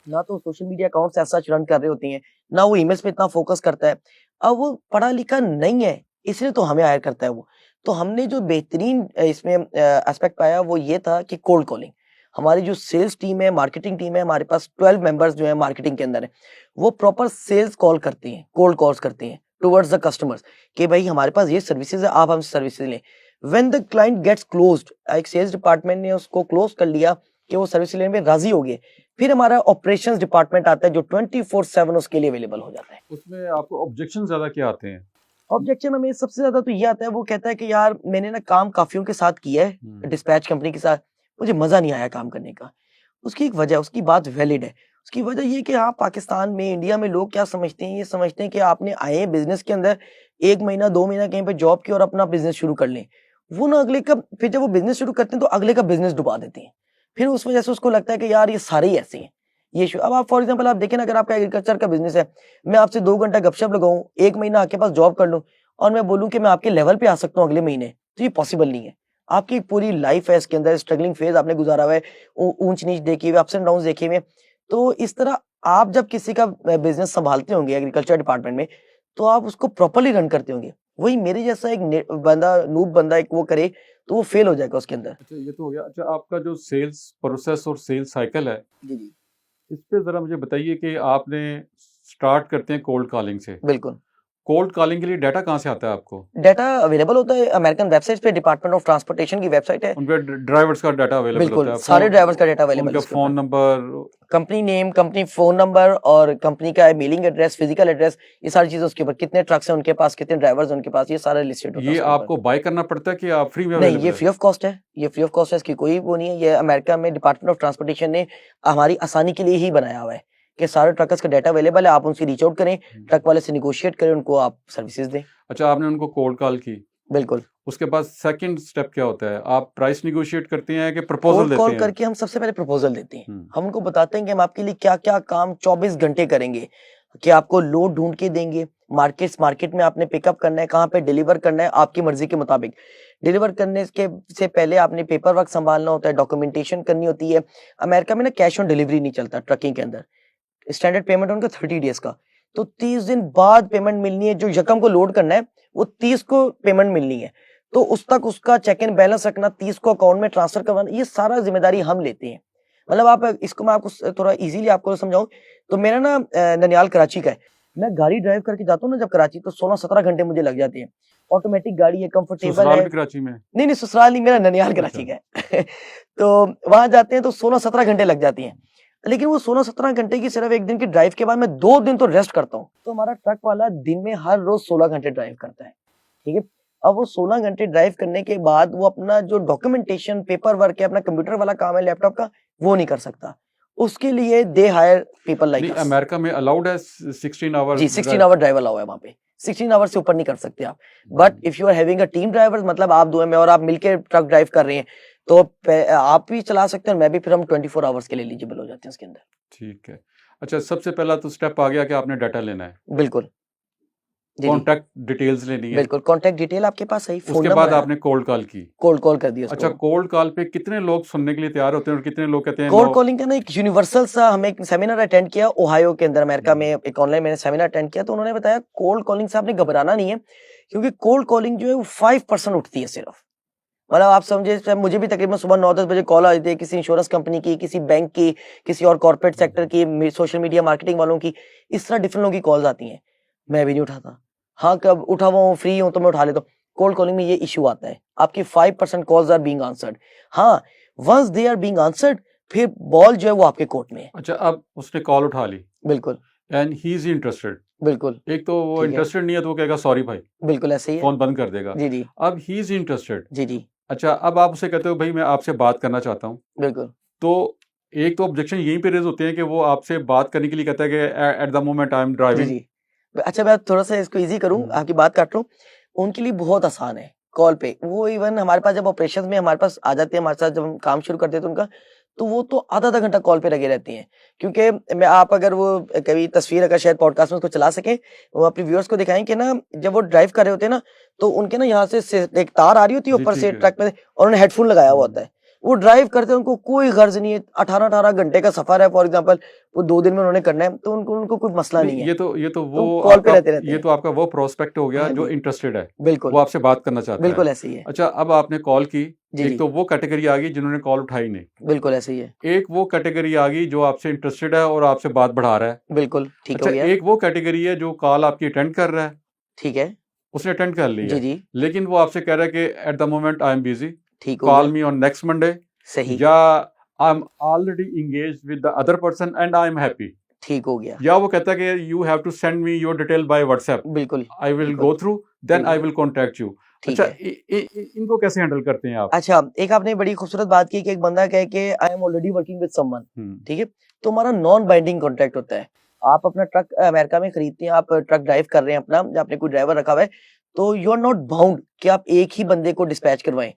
ना तो सोशल मीडिया अकाउंट्स ऐसा रन कर रहे होती हैं, ना वो ईमेल्स पे इतना फोकस करता है। अब वो पढ़ा लिखा नहीं है, इसलिए तो हमें हायर करता है वो। तो हमने जो बेहतरीन इसमें एस्पेक्ट पाया वो ये था कि कोल्ड कॉलिंग। हमारी जो सेल्स टीम है, मार्केटिंग टीम है, हमारे पास 12 मेंबर्स जो है मार्केटिंग के अंदर है, वो प्रॉपर सेल्स कॉल करते हैं, कोल्ड कॉल्स करते हैं टुवर्ड्स द कस्टमर्स कि भाई हमारे पास ये सर्विसेज है, आप हमसे सर्विसेज लें। When the client gets closed, एक सेल्स डिपार्टमेंट ने उसको क्लोज कर लिया कि वो सर्विस लेने में राजी हो गए, फिर हमारा ऑपरेशंस डिपार्टमेंट आता है जो 24/7 उसके लिए अवेलेबल हो जाता है। उसमें आपको ऑब्जेक्शन ज्यादा क्या आते हैं? ऑब्जेक्शन हमें सबसे ज्यादा तो ये आता है, वो कहता है कि यार मैंने ना काम काफियों के साथ किया है, डिस्पैच कंपनी के साथ, मुझे मजा नहीं आया काम करने का। उसकी एक वजह, उसकी बात वैलिड है। उसकी वजह ये कि हाँ, पाकिस्तान में, इंडिया में लोग क्या समझते हैं, ये समझते हैं कि आपने आए हैं बिजनेस के अंदर, 1 महीना 2 महीना कहीं पे जॉब की और अपना बिजनेस शुरू कर लें। वो ना अगले का, फिर जब वो बिजनेस शुरू करते हैं तो अगले का बिजनेस डुबा देते हैं। फिर उस वजह से उसको लगता है कि यार ये सारे ही ऐसे हैं। अब आप फॉर एग्जाम्पल आप देखें ना, अगर आपका एग्रीकल्चर का बिजनेस है, मैं आपसे 2 घंटा गपशप लगाऊं, 1 महीना आपके पास जॉब कर लूं और मैं बोलूं कि मैं आपके लेवल पे आ सकता हूं अगले महीने, तो ये पॉसिबल नहीं है। आपकी पूरी लाइफ है इसके अंदर, स्ट्रगलिंग फेज आपने गुजारा हुआ है, ऊंच नीच देखी हुई, अप्स एंड डाउन देखे हुए। तो इस तरह आप जब किसी का बिजनेस संभालते होंगे एग्रीकल्चर डिपार्टमेंट में, तो आप उसको प्रॉपरली रन करते होंगे। वही मेरे जैसा एक बंदा, नूब बंदा एक वो करे तो वो फेल हो जाएगा उसके अंदर। अच्छा, ये तो हो गया। अच्छा, आपका जो सेल्स प्रोसेस और सेल्स साइकिल है, जी जी, इस पे जरा मुझे बताइए कि आपने स्टार्ट करते हैं कोल्ड कॉलिंग से। बिल्कुल। कोल्ड कॉलिंग के लिए डाटा कहाँ से आता है आपको? डाटा अवेलेबल होता है अमेरिकन वेबसाइट्स पे, डिपार्टमेंट ऑफ ट्रांसपोर्टेशन की वेबसाइट है। उन पे ड्राइवर्स का डाटा अवेलेबल बिल्कुल, होता है, सारे ड्राइवर्स का डाटा अवेलेबल है उनका उसके फोन ऊपर। Number, company name, company phone number और कंपनी का मेलिंग एड्रेस, फिजिकल एड्रेस, ये सारी चीजें उसके ऊपर, कितने ट्रक्स हैं उनके पास, कितने ड्राइवर्स हैं उनके पास, ये सारा लिस्टेड होता है ये उसके ऊपर। आपको बाय करना पड़ता है कि आप फ्री में नहीं, अवेलेबल ये है? फ्री ऑफ कॉस्ट है, ये फ्री ऑफ कॉस्ट है, इसकी कोई वो नहीं है। ये अमेरिका में डिपार्टमेंट ऑफ ट्रांसपोर्टेशन ने हमारी आसानी के लिए ही बनाया हुआ है कि सारे ट्रकर्स का डाटा अवेलेबल है, आप उनसे रीच आउट करें, ट्रक वाले से निगोशिएट करें, उनको आप सर्विसेज दें। अच्छा, आपने उनको कोल्ड कॉल की, बिल्कुल। उसके बाद सेकंड स्टेप क्या होता है? आप प्राइस निगोशिएट करते हैं कि प्रपोजल कोल्ड देते कॉल हैं? करके हम सबसे पहले प्रपोजल देते हैं। हम उनको बताते हैं कि हम आपके लिए क्या क्या काम 24 घंटे करेंगे, कि आपको लोड ढूंढ के देंगे, मार्केट में आपने पिकअप करना है, कहाँ पे डिलीवर करना है, आपकी मर्जी के मुताबिक। डिलीवर करने के से पहले आपने पेपर वर्क संभालना होता है, डॉक्यूमेंटेशन करनी होती है। अमेरिका में ना कैश ऑन डिलीवरी नहीं चलता ट्रकिंग के अंदर, स्टैंडर्ड पेमेंट उनका 30 डेज का, तो 30 दिन बाद पेमेंट मिलनी है। जो यकम को लोड करना है वो 30 को पेमेंट मिलनी है, तो उस तक उसका चेक इन बैलेंस रखना, 30 को अकाउंट में ट्रांसफर करवाना, ये सारा जिम्मेदारी हम लेते हैं। मतलब आप इसको, मैं आपको थोड़ा इजीली आपको समझाऊं तो, मेरा ना ननियाल कराची का है, मैं गाड़ी ड्राइव करके जाता हूँ ना जब कराची, तो 16-17 घंटे मुझे लग जाते हैं। ऑटोमेटिक गाड़ी है, कंफर्टेबल ससुराल है। भी कराची में? नहीं, ससुराल नहीं, मेरा ननियाल कराची का है। तो वहां जाते हैं तो 16-17 घंटे लग जाती हैं, लेकिन वो 16-17 घंटे की सिर्फ एक दिन की ड्राइव के बाद मैं 2 दिन तो रेस्ट करता हूँ। तो हमारा ट्रक वाला दिन में हर रोज 16 घंटे ड्राइव करता है, ठीक है। अब वो 16 घंटे ड्राइव करने के बाद वो अपना जो डॉक्यूमेंटेशन, पेपर वर्क है, अपना कंप्यूटर वाला काम है, लैपटॉप का, वो नहीं कर सकता। उसके लिए दे हायर पीपल लाइक नहीं, अस। अमेरिका में अलाउड है 16 आवर? जी, 16 आवर ड्राइव अलाउ है वहाँ पे, 16 आवर से ऊपर नहीं कर सकते आप। But if you are having a team driver, मतलब आप दो हैं, मैं और आप मिलकर ट्रक ड्राइव कर रहे हैं, तो आप भी चला सकते हैं और मैं भी, फिर हम 24 आवर्स के लिए एलिजिबल हो जाते हैं उसके अंदर। ठीक है। अच्छा, सबसे पहला तो स्टेप आ गया कि आपने डाटा लेना है, बिल्कुल जी जी कॉन्टैक्ट डिटेल्स लेनी है, बिल्कुल, कॉन्टैक्ट डिटेल आपके पास सही, फोन उसके नंबर बाद है, आपने कोल्ड कॉल की। कोल्ड कॉल कर दिया अच्छा, उसको। कोल्ड कॉल पे कितने लोग सुनने के लिए तैयार होते हैं और कितने लोग कहते हैं कोल्ड नो? कॉलिंग का ना एक यूनिवर्सल सा, हमें एक सेमिनार अटेंड किया ओहायो के अंदर, अमेरिका में एक ऑनलाइन मैंने सेमिनार अटेंड किया, तो उन्होंने बताया कोल्ड कॉलिंग से आपने घबराना नहीं है, क्योंकि कोल्ड कॉलिंग जो है वो 5% उठती है सिर्फ। मतलब आप समझे, चाहे मुझे भी तकरीबन सुबह 9-10 बजे कॉल आ जाती है, किसी इंश्योरेंस कंपनी की, किसी बैंक की, किसी और कॉर्पोरेट सेक्टर की, सोशल मीडिया मार्केटिंग वालों की, इस तरह डिफरेंट लोगों की कॉल्स आती हैं, मैं भी नहीं उठाता। हाँ, कब उठा हुआ हूँ, फ्री हूँ तो मैं उठा लेता हूँ। कोल्ड कॉलिंग में ये इशू आता है, आपकी 5% कॉल्स आर बीइंग आंसर्ड। हाँ, once they are being answered, फिर बॉल जो है वो आपके कोर्ट में है। अच्छा, अब उसने कॉल उठा ली बिल्कुल एंड ही इज इंटरेस्टेड। बिल्कुल एक तो वो ठीक है, इंटरेस्टेड नहीं है तो वो कहेगा सॉरी भाई, बिल्कुल ऐसे ही है। फोन बंद कर देगा। जी जी अब ही इज इंटरेस्टेड। जी जी अच्छा, अब आप उसे कहते हो भाई मैं आपसे बात करना चाहता हूँ, बिल्कुल तो एक तो ऑब्जेक्शन यहीं पे रेज होते हैं कि वो आपसे बात करने के लिए कहता है कि at the moment I am जी ड्राइविंग। जी। अच्छा, मैं थोड़ा सा इसको इजी करूं, आपकी बात काट लूं। उनके लिए बहुत आसान है कॉल पे, वो इवन हमारे पास जब ऑपरेशन में हमारे पास आ जाते हैं, हमारे साथ जब हम काम शुरू कर देते हैं उनका, तो वो तो आधा घंटा कॉल पे लगे रहती हैं। क्योंकि मैं, आप अगर वो कभी तस्वीर अगर शायद पॉडकास्ट में उसको चला सकें, वो अपने व्यूअर्स को दिखाएं कि ना, जब वो ड्राइव कर रहे होते हैं ना, तो उनके ना यहाँ से एक तार आ रही होती है जी ऊपर ठीक से है। ट्रक में, और उन्हें हेडफोन लगाया हुआ होता है। वो ड्राइव करते हैं, उनको कोई गर्ज नहीं है, 18-18 घंटे का सफर है फॉर एग्जाम्पल, वो 2 दिन में उन्होंने करना है, तो उनको कोई मसला नहीं, नहीं है, ये तो तो वो कॉल पे आपका, रहते ये हैं। तो आपका वो प्रोस्पेक्ट हो गया हाँ जो जी, इंटरेस्टेड है, बिल्कुल वो आपसे बात करना चाहता है। बिल्कुल ऐसे ही है। अच्छा, अब आपने कॉल की, जी एक जी तो वो कैटेगरी आ गई जिन्होंने कॉल उठाई नहीं, बिल्कुल ऐसे ही है। एक वो कैटेगरी आ गई जो आपसे इंटरेस्टेड है और आपसे बात बढ़ा रहा है। बिल्कुल ठीक अच्छा, हो गया। एक वो कैटेगरी है जो कॉल आपकी अटेंड कर रहा है, ठीक है। उसने अटेंड कर ली जी है, जी लेकिन वो आपसे कह रहा है कि at the moment I am busy, ठीक हो कॉल गया। मी ऑन नेक्स्ट मंडे, सही, या I am already engage with the other person and I am happy, ठीक हो गया। या वो कहता है कि you have to send me your detail by WhatsApp, बिल्कुल आई विल बिल्कुल गो थ्रू, देन आई बिल्कुल विल कॉन्टैक्ट यू। ठीक अच्छा, है। इनको कैसे हैंडल करते हैं आप? अच्छा, एक आपने बड़ी खूबसूरत बात की कि एक बंदा कहे कि I am already working with someone, ठीक है, तो हमारा नॉन बाइंडिंग कॉन्ट्रैक्ट होता है। आप अपना ट्रक अमेरिका में खरीदते हैं, आप ट्रक ड्राइव कर रहे हैं अपना, या आपने कोई ड्राइवर रखा हुआ है, तो यू आर नॉट बाउंड कि आप एक ही बंदे को डिस्पैच करवाएं।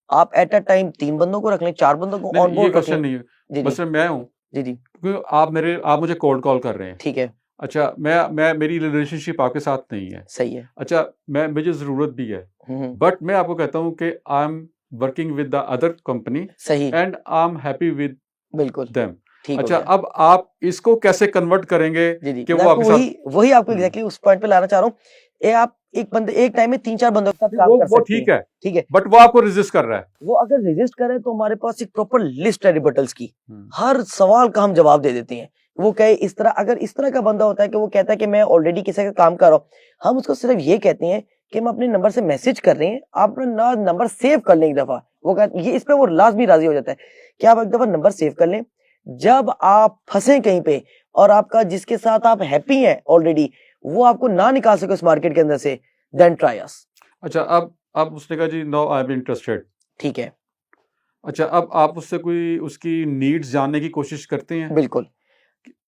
आप एट अ टाइम 3 बंदों को रख लें, 4 बंदों को नहीं ऑन ये बोर्ड रख क्वेश्चन लें। नहीं है, जी जी बस मैं हूँ, जी जी क्योंकि आप मुझे कोल्ड कॉल कर रहे हैं। ठीक है, अच्छा, मैं मेरी रिलेशनशिप आपके साथ नहीं है। सही है। अच्छा, मुझे ज़रूरत भी है, हम्म, बट मैं आपको कहता हूँ कि I am working with the other company सही, and I am happy with बिल्कुल देम। ठीक हो अच्छा, गया। अब आप इसको कैसे कन्वर्ट करेंगे जी जी, कि मैं वो आपको आपके साथ? वही आपको हम्म, एग्जैक्टली उस पॉइंट पे लाना चाह रहा हूँ। ये आप एक टाइम में 3-4 बंदों के साथ काम कर वो सकती ठीक हैं, है, ठीक है। बट वो आपको रेजिस्ट कर रहा है। वो अगर रजिस्ट करे तो हमारे पास एक प्रॉपर लिस्ट है रिबटल्स की, हम्म, हर सवाल का हम जवाब दे देते हैं। वो कहे इस तरह, अगर इस तरह का बंदा होता है कि वो कहता है कि मैं ऑलरेडी किसी का काम कर रहा हूँ, हम उसको सिर्फ ये कहते हैं कि हम अपने नंबर से मैसेज कर रहे हैं, आप अपना नंबर सेव कर लें एक दफा। वो कहते ये, इस पे वो लाजमी राजी हो जाता है कि आप एक दफा नंबर सेव कर लें। जब आप फंसे कहीं पे और आपका जिसके साथ आप हैप्पी हैं ऑलरेडी, वो आपको ना निकाल सके उस मार्केट के अंदर से, देन ट्राई अस। अच्छा, अब उसने कहा जी नो आई एम इंटरेस्टेड। ठीक है, अच्छा, अब आप उससे कोई उसकी नीड्स जानने की कोशिश करते हैं बिल्कुल।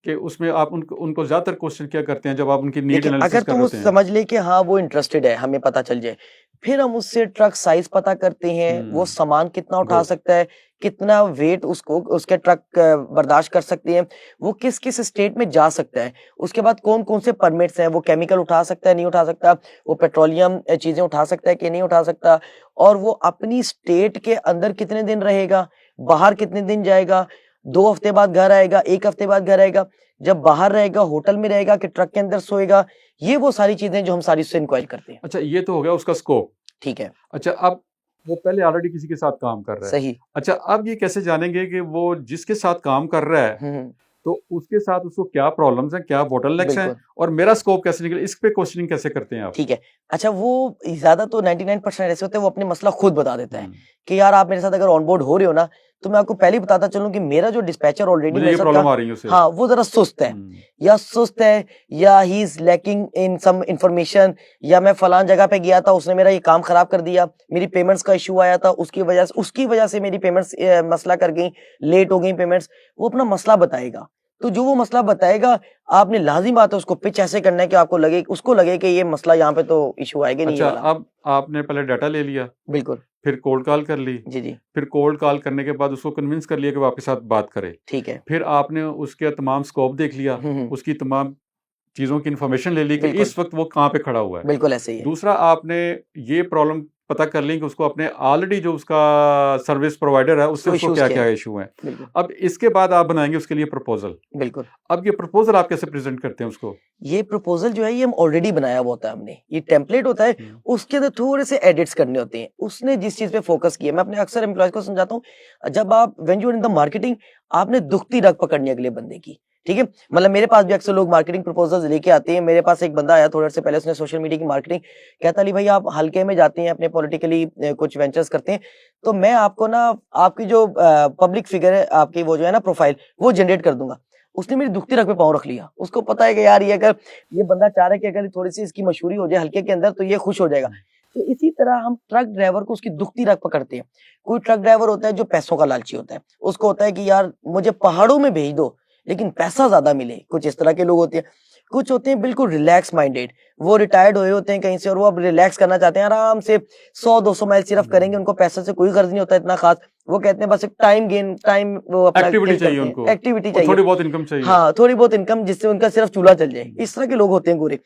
कि उसमें आप उनको उनको ज्यादातर क्वेश्चन क्या करते हैं जब आप उनकी नीड देखिए, एनालिसिस अगर कर तो रहे वो होते हैं? समझ ले कि हाँ वो इंटरेस्टेड है, हमें पता चल जाए, फिर हम उससे ट्रक साइज पता करते हैं, वो सामान कितना उठा गुड। सकता है, कितना वेट उसको उसके ट्रक बर्दाश्त कर सकती है, वो किस किस स्टेट में जा सकता है, उसके बाद कौन कौन से परमिट्स हैं, वो केमिकल उठा सकता है नहीं उठा सकता, वो पेट्रोलियम चीजें उठा सकता है कि नहीं उठा सकता, और वो अपनी स्टेट के अंदर कितने दिन रहेगा, बाहर कितने दिन जाएगा, 2 हफ्ते बाद घर आएगा, 1 हफ्ते बाद घर आएगा, जब बाहर रहेगा होटल में रहेगा कि ट्रक के अंदर सोएगा, ये वो सारी चीजें जो हम सारी उससे इंक्वायरी करते हैं। अच्छा, ये तो हो गया उसका स्कोप। ठीक है, अच्छा, अब वो पहले ऑलरेडी किसी के साथ काम कर रहा है। सही। अच्छा, अब ये कैसे जानेंगे कि वो जिसके साथ काम कर रहा है हम्म, तो उसके साथ उसको क्या प्रॉब्लम्स हैं, क्या बोटलनेक्स हैं, बिल्कुल और मेरा स्कोप कैसे निकले, इस पे क्वेश्चनिंग कैसे करते हैं आप? ठीक है। अच्छा, वो ज्यादा तो 99% ऐसे होते हैं, वो अपने मसला खुद बता देता है हम्म, कि यार आप मेरे साथ अगर ऑनबोर्ड हो रहे हो ना, तो मैं आपको पहले ही बताता चलूं कि मेरा जो डिस्पैचर ऑलरेडी मुझे मेरे ये साथ प्रॉब्लम आ रही है उसे। हाँ, वो जरा सुस्त है, हम्म, या he is lacking in some information, या मैं फलान जगह पे गया था, उसने मेरा ये काम खराब कर दिया, मेरी पेमेंट्स का इशू आया था, उसकी वजह से मेरी पेमेंट्स मसला कर गई, लेट हो गई पेमेंट्स। वो अपना मसला बताएगा, तो जो वो मसला बताएगा, आपने लाजिम बात है उसको पिच ऐसे करना है कि उसको लगे कि ये मसला यहाँ पे तो इशू आएगा नहीं, ये अच्छा, वाला। अब आपने पहले डाटा ले लिया, बिल्कुल फिर कोल्ड कॉल कर ली, जी जी फिर कोल्ड कॉल करने के बाद उसको कन्विंस कर लिया कि वो आपके साथ बात करे, ठीक है। फिर आपने उसके तमाम स्कोप देख लिया, उसकी तमाम चीज़ों की इन्फॉर्मेशन ले ली कि बिल्कुल इस वक्त वो कहाँ पे खड़ा हुआ है। बिल्कुल ऐसे ही है। दूसरा, आपने ये प्रॉब्लम पता कर ली कि उसको अपने ऑलरेडी जो उसका सर्विस प्रोवाइडर है उससे उसको उसको issues क्या क्या क्या है। इशू हैं। बिल्कुल अब इसके बाद आप बनाएंगे उसके लिए प्रपोजल। बिल्कुल। अब ये प्रपोजल आप कैसे प्रेजेंट करते हैं उसको? ये प्रपोजल जो है ये हम ऑलरेडी बनाया हुआ होता है हमने, ये टेम्पलेट होता है, उसके अंदर थोड़े से एडिट्स करने होते हैं। उसने जिस चीज पे फोकस किया, मैं अपने अक्सर एम्प्लॉयज को समझाता हूँ, जब आप when you are in the marketing, आपने दुखती रग पकड़नी है अगले बंदे की, ठीक है। मतलब मेरे पास भी अक्सर लोग मार्केटिंग प्रपोजल्स लेके आते हैं। मेरे पास एक बंदा आया थोड़े से पहले, उसने सोशल मीडिया की मार्केटिंग, कहता अली भाई आप हल्के में जाते हैं, अपने पॉलिटिकली कुछ वेंचर्स करते हैं, तो मैं आपको ना आपकी जो पब्लिक फिगर है, आपकी वो जो है ना प्रोफाइल, वो जनरेट कर दूंगा। उसने मेरी दुखती रग पे पाँव रख लिया। उसको पता है कि यार ये अगर ये बंदा चाह रहा है कि अगर थोड़ी सी इसकी मशहूरी हो जाए हल्के के अंदर तो ये खुश हो जाएगा। तो इसी तरह हम ट्रक ड्राइवर को उसकी दुखती रग पकड़ते हैं। कोई ट्रक ड्राइवर होता है जो पैसों का लालची होता है, उसको होता है कि यार मुझे पहाड़ों में भेज दो लेकिन पैसा ज्यादा मिले। कुछ इस तरह के लोग होते हैं। कुछ होते हैं बिल्कुल रिलैक्स माइंडेड, वो रिटायर्ड हुए होते हैं कहीं से और वो अब रिलैक्स करना चाहते हैं, आराम से 100-200 माइल सिर्फ करेंगे, उनको पैसे से कोई गर्ज नहीं होता इतना खास। वो कहते हैं बस एक टाइम गेन, टाइम वो अपना एक्टिविटी चाहिए उनको, एक्टिविटी चाहिए, थोड़ी बहुत इनकम चाहिए। हाँ थोड़ी बहुत इनकम जिससे उनका सिर्फ चूल्हा चल जाए। इस तरह के लोग होते हैं गोरे।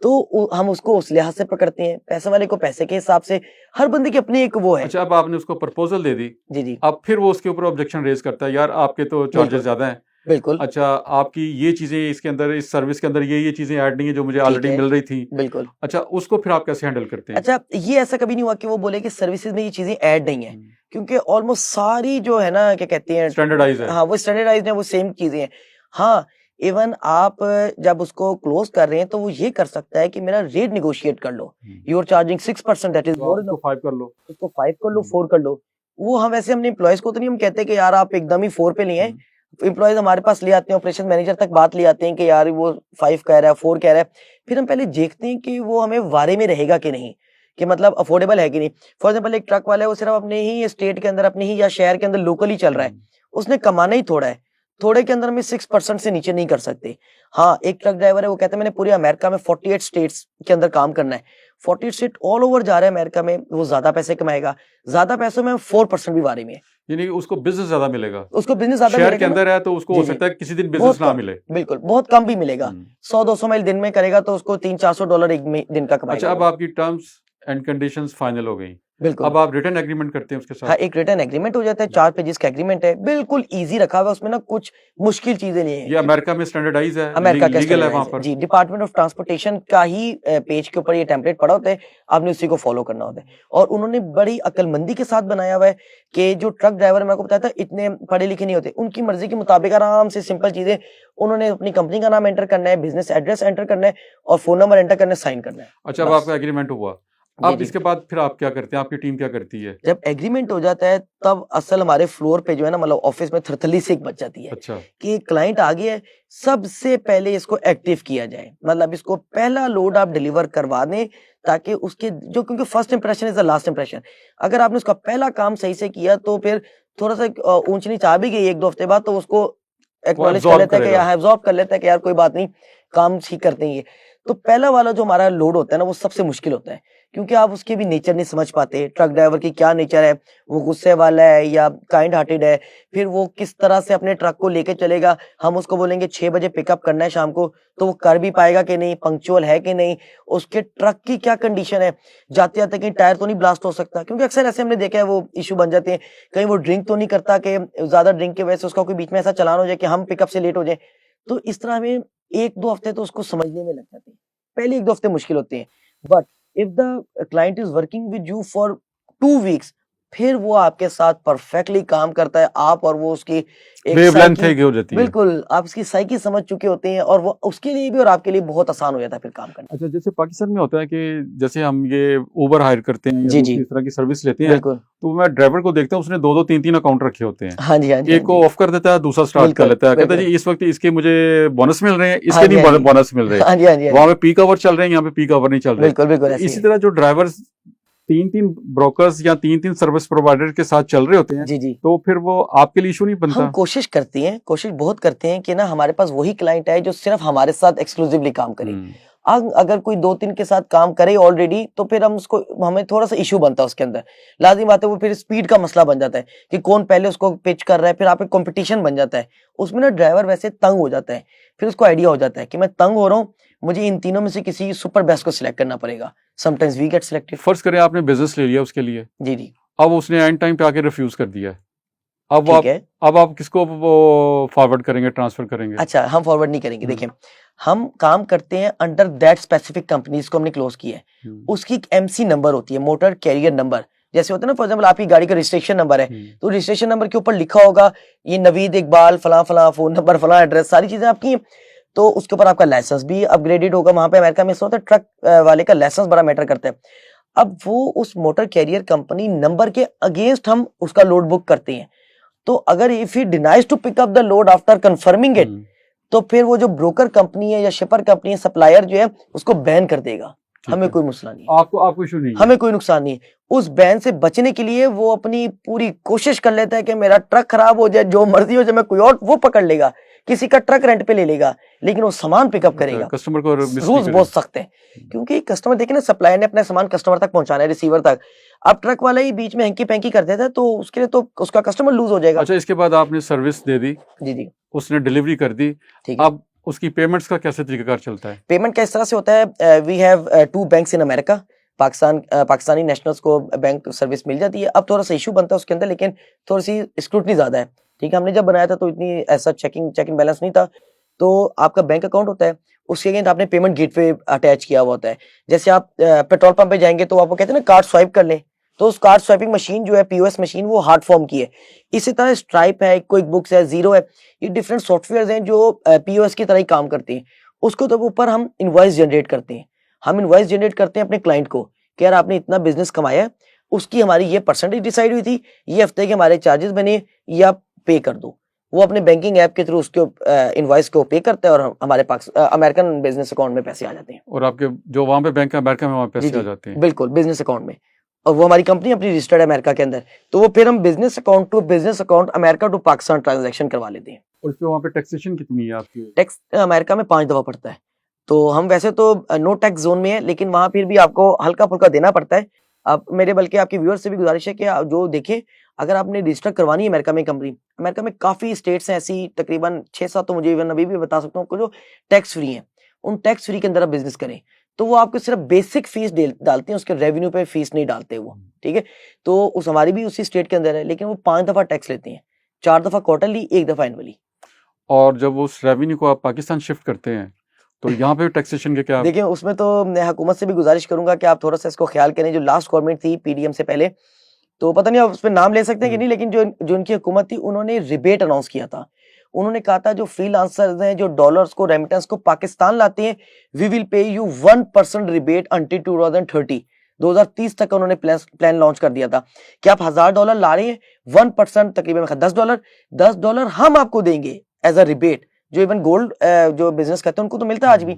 तो हम उसको उस लिहाज से पकड़ते हैं, पैसे वाले को पैसे के हिसाब से। हर बंदे की अपनी एक वो है। अच्छा, अब आपने उसको प्रपोजल दे दी, जी जी अब फिर वो उसके ऊपर ऑब्जेक्शन रेज करता है, यार आपके तो चार्जेस बिल्कुल ज्यादा हैं, बिल्कुल अच्छा आपकी ये चीजें इसके अंदर, इस सर्विस के अंदर ये चीजें ऐड नहीं है जो मुझे ठीक ऑलरेडी है मिल रही थी। बिल्कुल। अच्छा, उसको फिर आप कैसे हैंडल करते हैं? अच्छा, ये ऐसा कभी नहीं हुआ कि वो बोले कि सर्विसेज में ये चीजें ऐड नहीं है, क्योंकि ऑलमोस्ट सारी जो है ना क्या कहते हैं स्टैंडर्डाइज है। हाँ वो स्टैंडर्डाइज्ड है, वो सेम चीजें हैं। हाँ इवन आप जब उसको क्लोज कर रहे हैं तो वो ये कर सकता है कि मेरा रेट निगोशिएट कर लो, you are charging 6%, that is too more आप उसको 5 कर लो। उसको 5 कर लो, 4 कर लो। वो हम वैसे अपने एम्प्लॉयज को तो नहीं हम कहते कि यार आप एकदम ही 4 पे लिए हैं। एम्प्लॉयज हमारे पास ले आते हैं, ऑपरेशन मैनेजर तक बात ले आते हैं कि यार वो 5 कह रहा है, 4 कह रहा है। फिर हम पहले देखते हैं कि वो हमें वारे में रहेगा कि नहीं, कि मतलब अफोर्डेबल है कि नहीं। फॉर एग्जाम्पल एक ट्रक वाला है, वो सिर्फ अपने ही स्टेट के अंदर, अपने ही या शहर के अंदर लोकली चल रहा है, उसने कमाना ही थोड़ा है, थोड़े के अंदर में 6% से नीचे नहीं कर सकते। हाँ एक ट्रक ड्राइवर है, वो कहते हैं मैंने पूरे अमेरिका में 48 स्टेट्स के अंदर काम करना है, 48 स्टेट ऑल ओवर जा रहा है अमेरिका में, वो ज्यादा पैसे कमाएगा। ज्यादा पैसों में 4% भी वारे में है, यानी उसको बिजनेस ज्यादा मिलेगा, उसको बिजनेस ज्यादा शहर के मिलेगा ना। अंदर है तो उसको जी, हो जी। सकता है किसी दिन बहुत बिजनेस ना कम, मिले। बिल्कुल बहुत कम भी मिलेगा। 100-200 माइल दिन में करेगा तो उसको $300-400 एक दिन का कमाएगा। अच्छा, अब वो। आपकी टर्म्स एंड कंडीशंस फाइनल हो गई, बिल्कुल अब आप रिटर्न एग्रीमेंट करते हैं उसके हाँ साथ? एक रिटर्न एग्रीमेंट हो जाता है, 4 पेजेस का एग्रीमेंट है, बिल्कुल इजी रखा हुआ है, उसमें ना कुछ मुश्किल चीजें नहीं है। ये अमेरिका में स्टैंडर्डाइज है, अमेरिका का लीगल है वहां स्टैंडर्डाइज है पर? जी, डिपार्टमेंट ऑफ ट्रांसपोर्टेशन का ही पेज के ऊपर ये टेम्पलेट पड़ा होता है, आपने उसी को फॉलो करना होता है। और उन्होंने बड़ी अक्लमंदी के साथ बनाया हुआ है कि जो ट्रक ड्राइवर, मैं आपको बताया था इतने पढ़े लिखे नहीं होते, उनकी मर्जी के मुताबिक आराम से सिंपल चीजें, उन्होंने अपनी कंपनी का नाम एंटर करना है, बिजनेस एड्रेस एंटर करना है और फोन नंबर एंटर करना है, साइन करना है। अच्छा, अब बस। आपका एग्रीमेंट हुआ, जी अब जी इसके बाद फिर आप क्या करते हैं, आपकी टीम क्या करती है? जब एग्रीमेंट हो जाता है तब असल हमारे फ्लोर पे जो है ना, मतलब ऑफिस में थरथली से एक बच जाती है अच्छा, कि क्लाइंट आ गया है, सबसे पहले इसको एक्टिव किया जाए, मतलब इसको पहला लोड आप डिलीवर करवा दें, ताकि उसके जो, क्योंकि first impression is the last impression. अगर आपने उसका पहला काम सही से किया तो फिर थोड़ा सा ऊंच नीच आ भी गई 1-2 हफ्ते बाद तो उसको एक्नॉलेज कर absorb लेता है कि करेगा। हाँ एब्जॉर्ब कर लेता है कि यार कोई बात नहीं, काम ठीक करते हैं ये। तो पहला वाला जो हमारा लोड होता है ना, वो सबसे मुश्किल होता है, क्योंकि आप उसके भी नेचर नहीं समझ पाते, ट्रक ड्राइवर की क्या नेचर है, वो गुस्से वाला है या काइंड हार्टेड है, फिर वो किस तरह से अपने ट्रक को लेके चलेगा। हम उसको बोलेंगे 6 बजे पिकअप करना है शाम को, तो वो कर भी पाएगा कि नहीं, पंक्चुअल है कि नहीं, उसके ट्रक की क्या कंडीशन है, जाते जाते कहीं टायर तो नहीं ब्लास्ट हो सकता, क्योंकि अक्सर ऐसे हमने देखा है वो इशू बन जाते हैं। कहीं वो ड्रिंक तो नहीं करता कि ज्यादा ड्रिंक की वजह से उसका कोई बीच में ऐसा चलान हो जाए कि हम पिकअप से लेट हो जाए। तो इस तरह हमें 1-2 हफ्ते तो उसको समझने में लग जाते हैं, पहले 1-2 हफ्ते मुश्किल होते हैं, but if the client is working with you for 2 weeks, फिर वो आपके साथ परफेक्टली काम करता है। आप और वो उसकी एक वेवलेंथ साइकी, हो जाती है। बिल्कुल आप उसकी साइकी समझ चुके होते हैं और वो उसके लिए भी और आपके लिए बहुत आसान हो जाता है फिर काम करना। अच्छा, जैसे पाकिस्तान में होता है कि जैसे हम ये उबर हायर करते हैं या जी, जी। दूसरी तरह की सर्विस लेते हैं, बिल्कुल तो मैं ड्राइवर को देखता हूँ उसने 2-2 3-3 अकाउंट रखे होते हैं, हाँ जी हाँ जी एक को ऑफ कर देता है, दूसरा स्टार्ट कर बिल्कुल, लेता है, कहता है बिल्कुल। जी इस वक्त इसके मुझे बोनस मिल रहे हैं, हाँ इसके जी, हाँ नहीं जी। बोनस मिल रहे, हाँ जी हाँ जी हाँ वहां जी। पे पीक आवर चल रहे हैं, यहाँ पे पीक आवर नहीं चल रहे। बिल्कुल बिल्कुल तो ऐसे ही इसी है। तरह जो ड्राइवर 3-3 ब्रोकर्स या 3-3 सर्विस प्रोवाइडर के साथ चल रहे होते हैं, जी जी तो फिर वो आपके लिए इशू नहीं हम बनता? कोशिश करते हैं, कोशिश बहुत करते हैं कि ना हमारे पास वही क्लाइंट है जो सिर्फ हमारे साथ एक्सक्लूसिवली काम करे। अगर कोई 2-3 के साथ काम करे ऑलरेडी तो फिर हमें थोड़ा सा इशू बनता है उसके अंदर, लाजिम बात है, वो फिर स्पीड का मसला बन जाता है कि कौन पहले उसको पिच कर रहा है, फिर आप एक कंपटीशन बन जाता है उसमें ना, ड्राइवर वैसे तंग हो जाता है, फिर उसको आइडिया हो जाता है कि मैं तंग हो रहा हूँ, मुझे इन तीनों में से किसी सुपर बेस्ट को सिलेक्ट करना पड़ेगा। Sometimes we get selected. फर्ज करें आपने बिजनेस ले लिया उसके लिए, जी जी अब उसने एंड टाइम पे आके रिफ्यूज कर दिया है, अब ठीक आप है। अब आप किसको वो फॉरवर्ड करेंगे, ट्रांसफर करेंगे? अच्छा, हम फॉरवर्ड नहीं करेंगे। हम्म। देखिए, हम काम करते हैं अंडर दैट स्पेसिफिक कंपनी जिसको हमने क्लोज किया है, उसकी एक एमसी नंबर होती है, मोटर कैरियर नंबर, जैसे होता है ना, फॉर एग्जाम्पल आपकी गाड़ी का रजिस्ट्रेशन नंबर है, तो रजिस्ट्रेशन नंबर के ऊपर लिखा होगा ये नवीद इकबाल फला फला, फोन नंबर फला, एड्रेस, सारी चीजें आपकी हैं। तो उसके ऊपर आपका लाइसेंस भी अपग्रेडेड होगा। वहां पे अमेरिका में ऐसा होता है, ट्रक वाले का लाइसेंस बड़ा मैटर करता है। अब वो उस मोटर कैरियर कंपनी नंबर के अगेंस्ट हम उसका लोड बुक करते हैं, तो अगर if he denies to pick up the load after confirming it, तो फिर वो जो ब्रोकर कंपनी है या शिपर कंपनी है, सप्लायर जो है, उसको बैन कर देगा। हमें कोई मसला नहीं, आपको इशू नहीं है, हमें कोई नुकसान नहीं है। उस बैन से बचने के लिए वो अपनी पूरी कोशिश कर लेता है कि मेरा ट्रक खराब हो जाए, जो मर्जी हो जाए, मैं कोई और वो पकड़ लेगा, किसी का ट्रक रेंट पे ले लेगा, लेकिन वो सामान पिकअप करेगा। कस्टमर को रूल्स बहुत सख्त है, क्योंकि कस्टमर देखे ना, सप्लायर ने अपना सामान कस्टमर तक पहुंचाना है, रिसीवर तक। अब ट्रक वाला ही बीच में हैंकी पैंकी कर देता है, तो उसके लिए तो उसका कस्टमर लूज हो जाएगा। अच्छा, इसके बाद आपने सर्विस दे दी, जी जी, उसने डिलीवरी कर दी, ठीक है। अब उसकी पेमेंट्स का कैसे तरीकाकार चलता है? पेमेंट का इस तरह से होता है, we have 2 banks in America. Pakistani nationals को बैंक सर्विस मिल जाती है। अब थोड़ा सा इशू बनता है उसके अंदर, लेकिन थोड़ी सी स्क्रूटनी ज्यादा है, ठीक है। हमने जब बनाया था तो इतनी ऐसा चेकिंग बैलेंस नहीं था। तो आपका बैंक अकाउंट होता है, उसके अगेंस्ट आपने पेमेंट गेटवे अटैच किया हुआ होता है। जैसे आप पेट्रोल पंप पे जाएंगे तो आपको कहते हैं ना कार्ड स्वाइप कर लें, तो उस कार्ड स्वाइपिंग मशीन जो है, पीओएस मशीन, वो हार्ड फॉर्म की है। इसी तरह स्ट्राइप है, क्विक बुक्स है, जीरो है, ये डिफरेंट सॉफ्टवेयर हैं जो पीओएस की तरह ही काम करते हैं। उसको तो ऊपर हम इनवॉइस जनरेट करते हैं। हम इनवॉइस जनरेट करते हैं अपने क्लाइंट को कि यार आपने इतना बिजनेस कमाया, उसकी हमारी ये परसेंटेज डिसाइड हुई थी, ये हफ्ते के हमारे चार्जेस बने, ये आप पे कर दो। वो अपने बैंकिंग ऐप के थ्रू उसके इनवॉइस को पे करता है और हमारे पास अमेरिकन बिजनेस अकाउंट में पैसे आ जाते हैं। और आपके जो वहाँ पे बैंक है अमेरिका में, वहाँ पैसे आ जाते हैं? बिल्कुल, बिजनेस अकाउंट में। और वो हमारी कंपनी अपनी रजिस्टर्ड है अमेरिका के अंदर, तो वो फिर हम business account to business account, America to Pakistan transaction करवा लेते हैं। और उसपे वहाँ पे टैक्सेशन कितनी है आपकी? टैक्स अमेरिका में 5 दफा पड़ता है। तो हम वैसे तो नो टैक्स जोन में है, लेकिन वहां फिर भी आपको हल्का फुल्का देना पड़ता है। अब मेरे बल्कि आपके व्यूअर्स से भी गुजारिश है कि आप जो देखें, अगर आपने रजिस्टर करवानी है अमेरिका में कंपनी, अमेरिका में काफी स्टेट्स हैं ऐसी, तकरीबन 6-7 तो मुझे इवन अभी भी बता सकता हूँ, जो टैक्स फ्री हैं। उन टैक्स फ्री के अंदर आप बिजनेस करें तो वो आपको सिर्फ बेसिक फीस डालते हैं, उसके रेवेन्यू पे फीस नहीं डालते वो, ठीक है। तो उस हमारी भी उसी स्टेट के अंदर है, लेकिन वो 5 दफा टैक्स लेते हैं, 4 दफा क्वार्टरली, 1 दफा एनुअली। और जब उस रेवेन्यू को आप पाकिस्तान शिफ्ट करते हैं तो यहाँ पे टैक्सेशन के क्या? देखिए, उसमें तो मैं हुकूमत से भी गुजारिश करूंगा कि आप थोड़ा सा इसको ख्याल करें। जो लास्ट गवर्नमेंट थी पीडीएम से पहले, तो पता नहीं आप उसमें नाम ले सकते हैं कि नहीं, लेकिन जो उनकी हुकूमत थी, उन्होंने रिबेट अनाउंस किया था। उन्होंने कहा था जो फ्रीलांसर्स हैं, जो डॉलर्स को, रेमिटेंस को पाकिस्तान लाते हैं, we will pay you 1% rebate until 2030 तक। उन्होंने प्लान लॉन्च कर दिया था कि आप $1000 ला रहे हैं, 1% तकरीबन $10 हम आपको देंगे एज अ रिबेट। जो इवन गोल्ड जो बिजनेस करते हैं उनको तो मिलता है आज भी।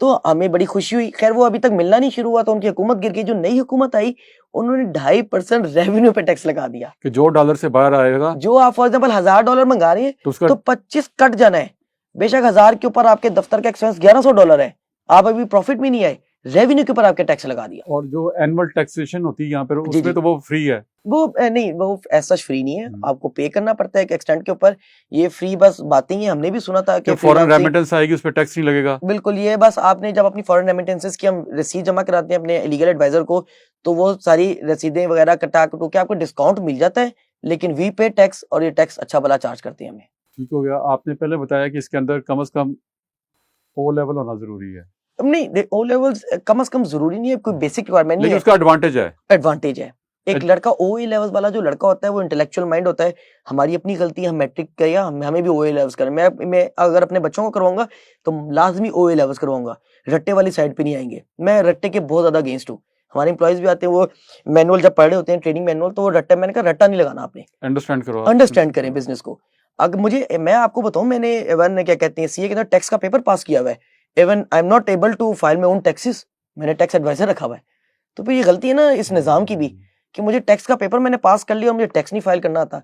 तो हमें बड़ी खुशी हुई। खैर वो अभी तक मिलना नहीं शुरू हुआ, तो उनकी हुकूमत गिर गई। जो नई हुकूमत आई, उन्होंने 2.5% रेवेन्यू पे टैक्स लगा दिया कि जो डॉलर से बाहर आएगा, जो आप फॉर एग्जाम्पल $1000 मंगा रहे हैं, तो 25 कट जाना है। बेशक 1000 के ऊपर आपके दफ्तर का एक्सपेंस $1100 है, आप अभी प्रॉफिट में नहीं आए, रेवेन्यू के ऊपर आपके टैक्स लगा दिया। और जो एनुअल टैक्सेशन होती है यहाँ पर, उसमें तो वो फ्री है? वो नहीं, वो ऐसा फ्री नहीं है, आपको पे करना पड़ता है एक एक्सटेंट के ऊपर। ये फ्री बस बातें ही, हमने भी सुना था कि फॉरेन रेमिटेंस आएगी उस पर टैक्स नहीं लगेगा। बिल्कुल, ये बस आपने जब अपनी फॉरेन रेमिटेंसेस की हम रसीद जमा कराते हैं अपने लीगल एडवाइजर को, तो वो सारी रसीदें वगैरह कटा कटू के आपको डिस्काउंट मिल जाता है, लेकिन वी पे टैक्स, और ये टैक्स अच्छा भला चार्ज करते हैं हमें। ठीक हो गया। आपने पहले बताया कि इसके अंदर कम से कम ओ लेवल होना जरूरी है। नहीं, ओ लेवल्स कम से कम जरूरी नहीं है, कोई बेसिक रिक्वायरमेंट नहीं है, उसका एडवांटेज है। एडवांटेज है। एक लड़का ओए लेवल्स वाला जो लड़का होता है, वो इंटेलेक्चुअल माइंड होता है। हमारी अपनी गलती है, हम मैट्रिक किया, हमें भी ओए लेवल्स करें। मैं अगर अपने बच्चों को करवाऊंगा तो लाजमी ओए लेवल्स करवाऊंगा, रट्टे वाली साइड पे नहीं आएंगे। मैं रट्टे के बहुत ज्यादा अगेंस्ट हूँ। हमारे एम्प्लॉइज भी आते हैं, वो मैनुअल जब पढ़ रहे होते हैं, ट्रेनिंग मैनुअल, तो वो रट्टा, मैंने कहा रट्टा नहीं लगाना, आपने अंडरस्टैंड करें बिजनेस को। अगर मैं आपको बताऊं, मैंने इवन क्या कहते हैं, सीए के अंदर टैक्स का पेपर पास किया हुआ है। Even I am not able to file my own taxes, मैंने टैक्स एडवाइजर रखा हुआ है। तो फिर ये गलती है ना इस निजाम की भी, कि मुझे टैक्स का पेपर मैंने पास कर लिया और मुझे टैक्स नहीं फाइल करना आता।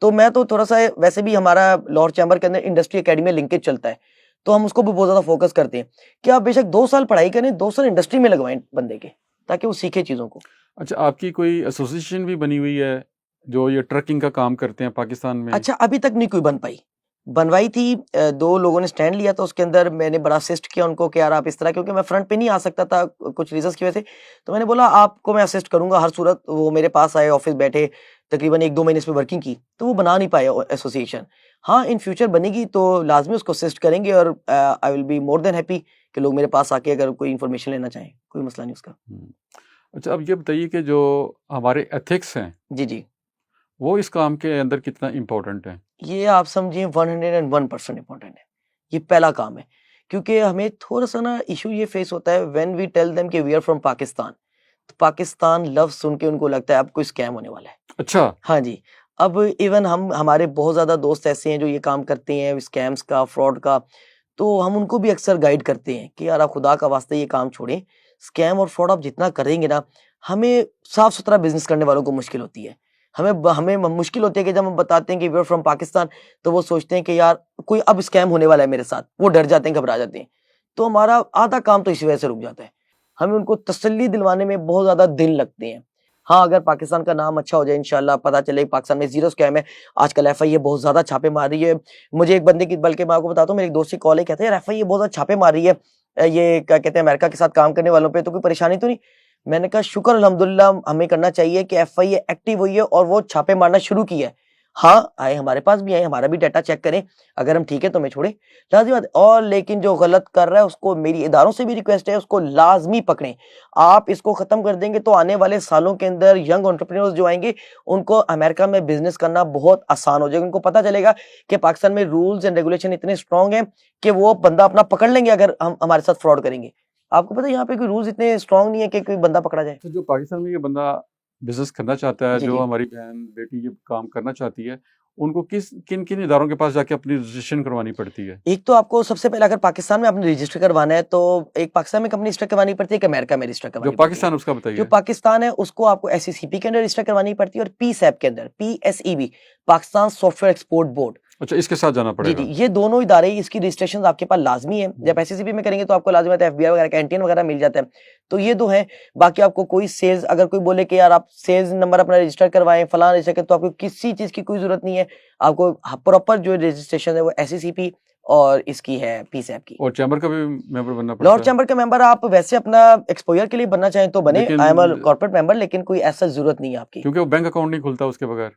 तो मैं तो थोड़ा सा, वैसे भी हमारा लाहौर चैम्बर के अंदर इंडस्ट्री एकेडमी में लिंकेज चलता है, तो हम उसको भी बहुत ज़्यादा फोकस करते हैं कि आप बेशक 2 साल पढ़ाई करें, 2 साल इंडस्ट्री में लगवाएं बंदे के, ताकि वो सीखे चीज़ों को। अच्छा, आपकी कोई एसोसिएशन भी बनी हुई है जो ये ट्रकिंग का काम करते हैं पाकिस्तान में? अच्छा, अभी तक नहीं कोई बन पाई। बनवाई थी, 2 लोगों ने स्टैंड लिया था, उसके अंदर मैंने बड़ा असिस्ट किया उनको कि यार आप इस तरह, क्योंकि मैं फ्रंट पे नहीं आ सकता था कुछ रीजंस की वजह से, तो मैंने बोला आपको मैं असिस्ट करूंगा हर सूरत। वो मेरे पास आए, ऑफिस बैठे, तकरीबन 1-2 महीने इस पे वर्किंग की, तो वो बना नहीं पाए एसोसिएशन। हाँ, इन फ्यूचर बनेगी तो लाजमी उसको असिस्ट करेंगे, और I will be more than happy कि लोग मेरे पास आके अगर कोई इन्फॉर्मेशन लेना चाहें, कोई मसला नहीं उसका। अच्छा, अब ये बताइए कि जो हमारे एथिक्स हैं जी जी, वो इस काम के अंदर कितना इम्पोर्टेंट है? ये आप समझिए 101% इम्पोर्टेंट है। ये पहला काम है, क्योंकि हमें थोड़ा सा ना इशू ये फेस होता है व्हेन वी टेल देम कि वी आर फ्रॉम पाकिस्तान, तो पाकिस्तान लफ्ज सुन के उनको लगता है अब कोई स्कैम होने वाला है। अच्छा। हाँ जी, अब इवन हमारे बहुत ज़्यादा दोस्त ऐसे हैं जो ये काम करते हैं स्कैम्स का, फ्रॉड का, तो हम उनको भी अक्सर गाइड करते हैं कि यार आप खुदा का वास्ते ये काम छोड़ें। स्कैम और फ्रॉड आप जितना करेंगे ना, हमें साफ-सुथरा बिज़नेस करने वालों को मुश्किल होती है। हमें मुश्किल होती है कि जब हम बताते हैं कि वी आर फ्रॉम पाकिस्तान, तो वो सोचते हैं कि यार कोई अब स्कैम होने वाला है मेरे साथ, वो डर जाते हैं, घबरा जाते हैं। तो हमारा आधा काम तो इसी वजह से रुक जाता है। हमें उनको तसल्ली दिलवाने में बहुत ज़्यादा दिन लगते हैं। हाँ, अगर पाकिस्तान का नाम अच्छा हो जाए, इंशाल्लाह पता चले पाकिस्तान में ज़ीरो स्कैम है। आजकल एफआईए बहुत ज़्यादा छापे मार रही है। मुझे एक बंदे की, बल्कि मैं आपको बताता हूँ, मेरे एक दोस्त की कॉल है, कहते हैं यार एफआईए बहुत ज़्यादा छापे मार रही है, ये क्या कहते हैं अमेरिका के साथ काम करने वालों पे, तो कोई परेशानी तो नहीं? मैंने कहा शुक्र अल्हम्दुलिल्लाह हमें करना चाहिए कि एफआईए एक्टिव हुई है और वो छापे मारना शुरू किया है। हाँ, आए, हमारे पास भी आए, हमारा भी डाटा चेक करें, अगर हम ठीक है तो हमें छोड़ें, लाज़मी बात है। और लेकिन जो गलत कर रहा है उसको मेरी इदारों से भी रिक्वेस्ट है, उसको लाज़मी पकड़ें। आप इसको खत्म कर देंगे तो आने वाले सालों के अंदर यंग एंटरप्रेन्योर्स जो आएंगे, उनको अमेरिका में बिजनेस करना बहुत आसान हो जाएगा। उनको पता चलेगा कि पाकिस्तान में रूल्स एंड रेगुलेशन इतने स्ट्रांग हैं कि वो बंदा अपना पकड़ लेंगे अगर हम हमारे साथ फ्रॉड करेंगे। आपको पता है यहाँ पे कोई रूल्स इतने स्ट्रांग नहीं है कि कोई बंदा पकड़ा जाए। तो जो पाकिस्तान में ये बंदा बिजनेस करना चाहता है, जी जो जी, हमारी बहन बेटी ये काम करना चाहती है, उनको किन किन इदारों के पास जाके अपनी रजिस्ट्रेशन करवानी पड़ती है? एक तो आपको सबसे पहले अगर पाकिस्तान में आपने रजिस्टर करवाना है तो एक पाकिस्तान में कंपनी रजिस्टर करवानी पड़ती है, एक अमेरिका में रजिस्टर जो करवानी पड़ती है। पाकिस्तान उसका जो बताइए। पाकिस्तान है उसको आपको एसईसीपी के अंदर रजिस्टर करवानी पड़ती है, और पीसैप के अंदर, पीएसईबी, पाकिस्तान सॉफ्टवेयर एक्सपोर्ट बोर्ड। अच्छा, इसके साथ जाना जी पड़ेगा। जी, ये दोनों इदारे, इसकी रजिस्ट्रेशन आपके पास लाजमी है। जब एसईसीपी में करेंगे तो आपको लाजमी है एफबीआई वगैरह, कैंटीन वगैरह मिल जाता है। तो ये दो हैं। बाकी आपको कोई सेल्स, अगर कोई बोले कि यार आप सेल्स नंबर अपना रजिस्टर करवाएं, फलां रजिस्टर करें, तो आपको किसी चीज की कोई जरूरत नहीं है। आपको प्रॉपर जो रजिस्ट्रेशन है वो एसईसीपी और इसकी है पीसैप की। और चैम्बर का भी मेंबर बनना पड़ता लॉर्ड है? चैम्बर के मेंबर आप वैसे अपना एक्सपोजर के लिए बनना चाहें तो बने, लेकिन I am a corporate member, लेकिन कोई ऐसा जरूरत नहीं है आपकी। क्योंकि वो बैंक अकाउंट नहीं खुलता उसके बगैर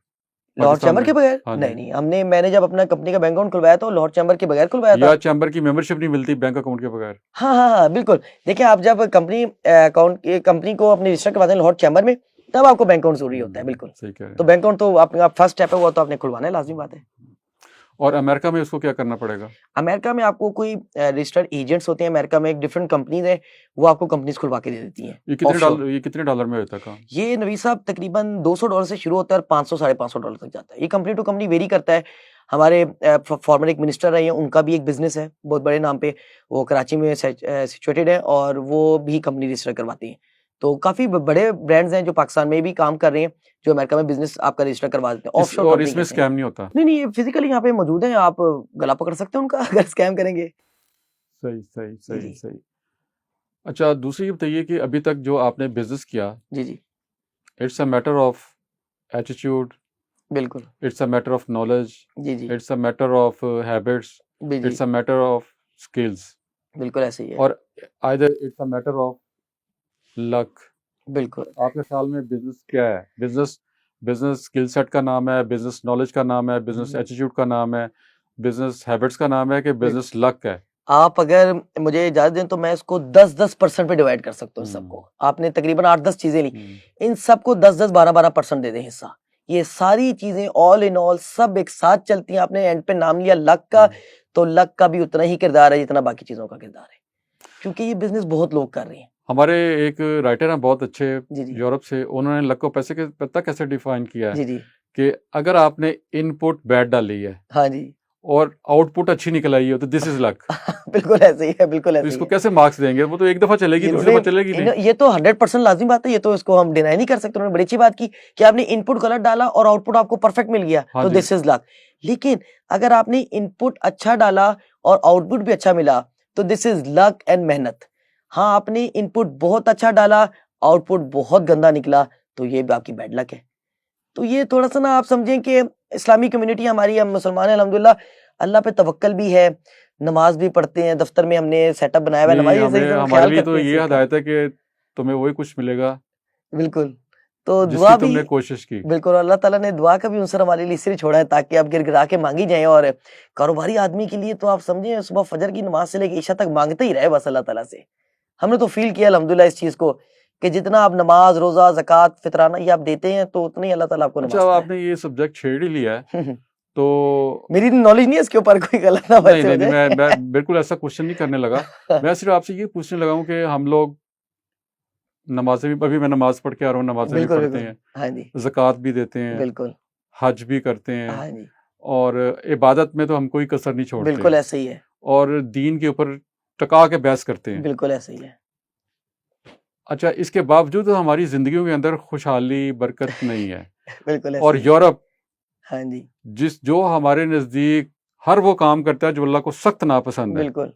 लॉर्ड पाकिस्तान चैम्बर में। के बगैर हाँ नहीं जी। नहीं, मैंने जब अपना कंपनी का बैंक अकाउंट खुलवाया तो लॉर्ड चैम्बर के बगैर खुलवाया था। या चैम्बर की मेंबरशिप नहीं मिलती बैंक अकाउंट के बगैर? हाँ हाँ हाँ, बिल्कुल। देखिए, आप जब कंपनी अकाउंट कंपनी को अपने रजिस्टर करवाते हैं लॉर्ड चैम्बर में, तब आपको बैंक अकाउंट जरूरी होता है। बिल्कुल। सही कह रहे तो हैं। बैंक अकाउंट तो आपका फर्स्ट स्टेप है, वो तो आपने खुलवाना है, लाजमी बात है। और अमेरिका में उसको क्या करना पड़ेगा? अमेरिका में आपको कोई रजिस्टर्ड एजेंट्स होते हैं, अमेरिका में एक डिफरेंट कंपनीज है, वो आपको कंपनीज खुलवा के दे देती हैं। ये कितने डॉलर में होता है काम? ये नवीद साहब तकरीबन $200 से शुरू होता है और 500 $550 तक जाता है। ये कंपनी टू कंपनी वेरी करता है। हमारे फॉर्मर एक मिनिस्टर रहे हैं, उनका भी एक बिजनेस है बहुत बड़े नाम पे, वो कराची में सिचुएटेड है, और वो भी कंपनी रजिस्टर करवाती हैं। तो काफी बड़े ब्रांड्स हैं जो पाकिस्तान में भी काम कर रहे हैं, जो अमेरिका में बिजनेस आपका रजिस्टर करवा देते हैं। ऑफशोर और कंपनी इसमें कहते हैं। स्कैम नहीं होता? नहीं नहीं, ये फिजिकली यहाँ पे मौजूद हैं, आप गला पकड़ सकते हैं उनका अगर स्कैम करेंगे। सही सही जी सही जी सही। अच्छा, दूसरी ये बताइए कि अभी तक जो आपने बिजनेस किया, जी जी, it's a matter of attitude, बिल्कुल। It's a matter of knowledge, जी जी, it's a matter of habits, जी जी, it's a matter of skills, बिल्कुल ऐसे ही है। और either it's a matter of luck. बिल्कुल। आपके ख्याल में बिजनेस क्या है? बिजनेस बिजनेस स्किल सेट का नाम है, बिजनेस नॉलेज का नाम है, बिजनेस एटीट्यूड का नाम है, बिजनेस हैबिट्स का नाम है, कि बिजनेस लक है? आप अगर मुझे इजाजत दें तो मैं इसको 10-10% पे डिवाइड कर सकता हूँ सबको। आपने तकरीबन 8-10 चीजें ली, इन सबको 10-10, 12-12% दे दें हिस्सा। ये सारी चीजें ऑल इन ऑल सब एक साथ चलती हैं। आपने एंड पे नाम लिया लक का, तो लक का भी उतना ही किरदार है जितना बाकी चीजों का किरदार है, क्योंकि ये बिजनेस बहुत लोग कर रहे हैं। हमारे एक राइटर हैं बहुत अच्छे जी जी, यूरोप से, उन्होंने लक को पता कैसे डिफाइन किया है जी जी, कि अगर आपने इनपुट बैड डाली है हाँ जी। और आउटपुट अच्छी निकल आई है तो दिस इज लक। बिल्कुल ऐसे ही है, बिल्कुल तो ऐसे ही इसको है। कैसे मार्क्स देंगे? वो तो एक दफा चलेगी, दूसरी दफा चलेगी नहीं। ये तो 100% लाजिम बात है, ये तो इसको हम डिनाई नहीं कर सकते। उन्होंने बड़ी अच्छी बात की कि आपने इनपुट गलत डाला और आउटपुट आपको परफेक्ट मिल गया, हाँ तो जी। This is luck. लेकिन अगर आपने इनपुट अच्छा डाला और आउटपुट भी अच्छा मिला, तो दिस इज लक एंड मेहनत। हाँ, आपने इनपुट बहुत अच्छा डाला, आउटपुट बहुत गंदा निकला, तो ये भी आपकी बैड लक है। तो ये थोड़ा सा ना आप समझें कि इस्लामी कम्युनिटी हमारी, हम मुसलमान हैं अल्हम्दुलिल्लाह, अल्लाह पे तवक्कल भी है, नमाज भी पढ़ते हैं, दफ्तर में हमने सेटअप बनाया हुआ है, नहीं, नमाज हमें हमारे ख्याल लिए करते तो हैं इस ये चीज का। हदायत है कि तुम्हें वही कुछ मिलेगा बिल्कुल, तो जिसकी दुआ भी तुमने कोशिश की। बिल्कुल, अल्लाह ताला ने दुआ का भी उनसे हमारे लिए इसलिए छोड़ा है ताकि आप गिड़गिड़ा के मांगी जाएं। और कारोबारी आदमी के लिए तो आप समझें सुबह फजर की नमाज से लेकर इशा तक मांगते ही रहे बस अल्लाह ताला से। हमने तो फील किया अल्हम्दुलिल्लाह इस चीज को कि जितना आप नमाज, रोजा, ज़कात, फितराना ये आप देते हैं, तो उतना ही अल्लाह ताला आपको अच्छा, अब नवाजता आपने ये सब्जेक्ट छेड़ ही लिया है है। तो मेरी नॉलेज नहीं है इसके ऊपर, कोई गलत ना नहीं वैसे नहीं हो नहीं, मैं जाए। बिल्कुल ऐसा क्वेश्चन नहीं करने लगा। मैं सिर्फ आपसे ये पूछने लगा हूँ कि हम लोग नमाजें भी, अभी मैं नमाज पढ़ के आ रहा हूँ, नमाजें भी बिल्कुल पढ़ते बिल्कुल, हैं, हाँ जी, ज़कात भी देते हैं, बिल्कुल, हज भी करते हैं, हाँ जी, और इबादत में तो हम कोई कसर नहीं छोड़ते, बिल्कुल ऐसे ही है, और दीन के ऊपर टका के बहस करते हैं। बिल्कुल ऐसे ही है। अच्छा, इसके बावजूद हमारी जिंदगियों के अंदर खुशहाली, बरकत नहीं है। बिल्कुल ऐसे और ही है, यूरोप, हाँ जी, जो हमारे नज़दीक हर वो काम करता है जो अल्लाह को सख्त नापसंद है, बिल्कुल,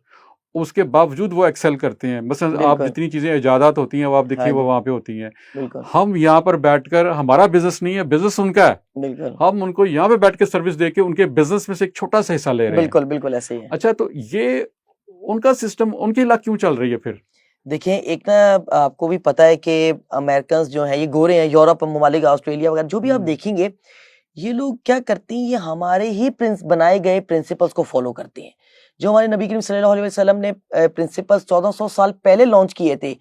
उसके बावजूद वो एक्सेल करते हैं। मसलन आप बिल्कुल, जितनी चीज़ें इजादात होती हैं वो आप देखिए हाँ वो जी, वहाँ पे होती हैं। बिल्कुल, हम यहाँ पर बैठकर, हमारा बिजनेस नहीं है, बिजनेस उनका है, बिल्कुल, हम उनको यहाँ पे बैठ के सर्विस दे के उनके बिजनेस में से एक छोटा सा हिस्सा ले रहे हैं। बिल्कुल, बिल्कुल ऐसे ही है। अच्छा, तो ये उनका सिस्टम, उनकी लाख क्यों चल रही है फिर? देखिए, एक ना आपको भी पता है कि अमेरिकन्स जो हैं ये गोरे हैं, यूरोप ममालिक, ऑस्ट्रेलिया वगैरह जो भी आप देखेंगे, ये लोग क्या करते हैं, ये हमारे ही बनाए गए प्रिंसिपल्स को फॉलो करते हैं। जो हमारे नबी करीम सल्लल्लाहु अलैहि वसल्लम ने प्रिंसिपल्स 1400 साल पहले लॉन्च किए थे,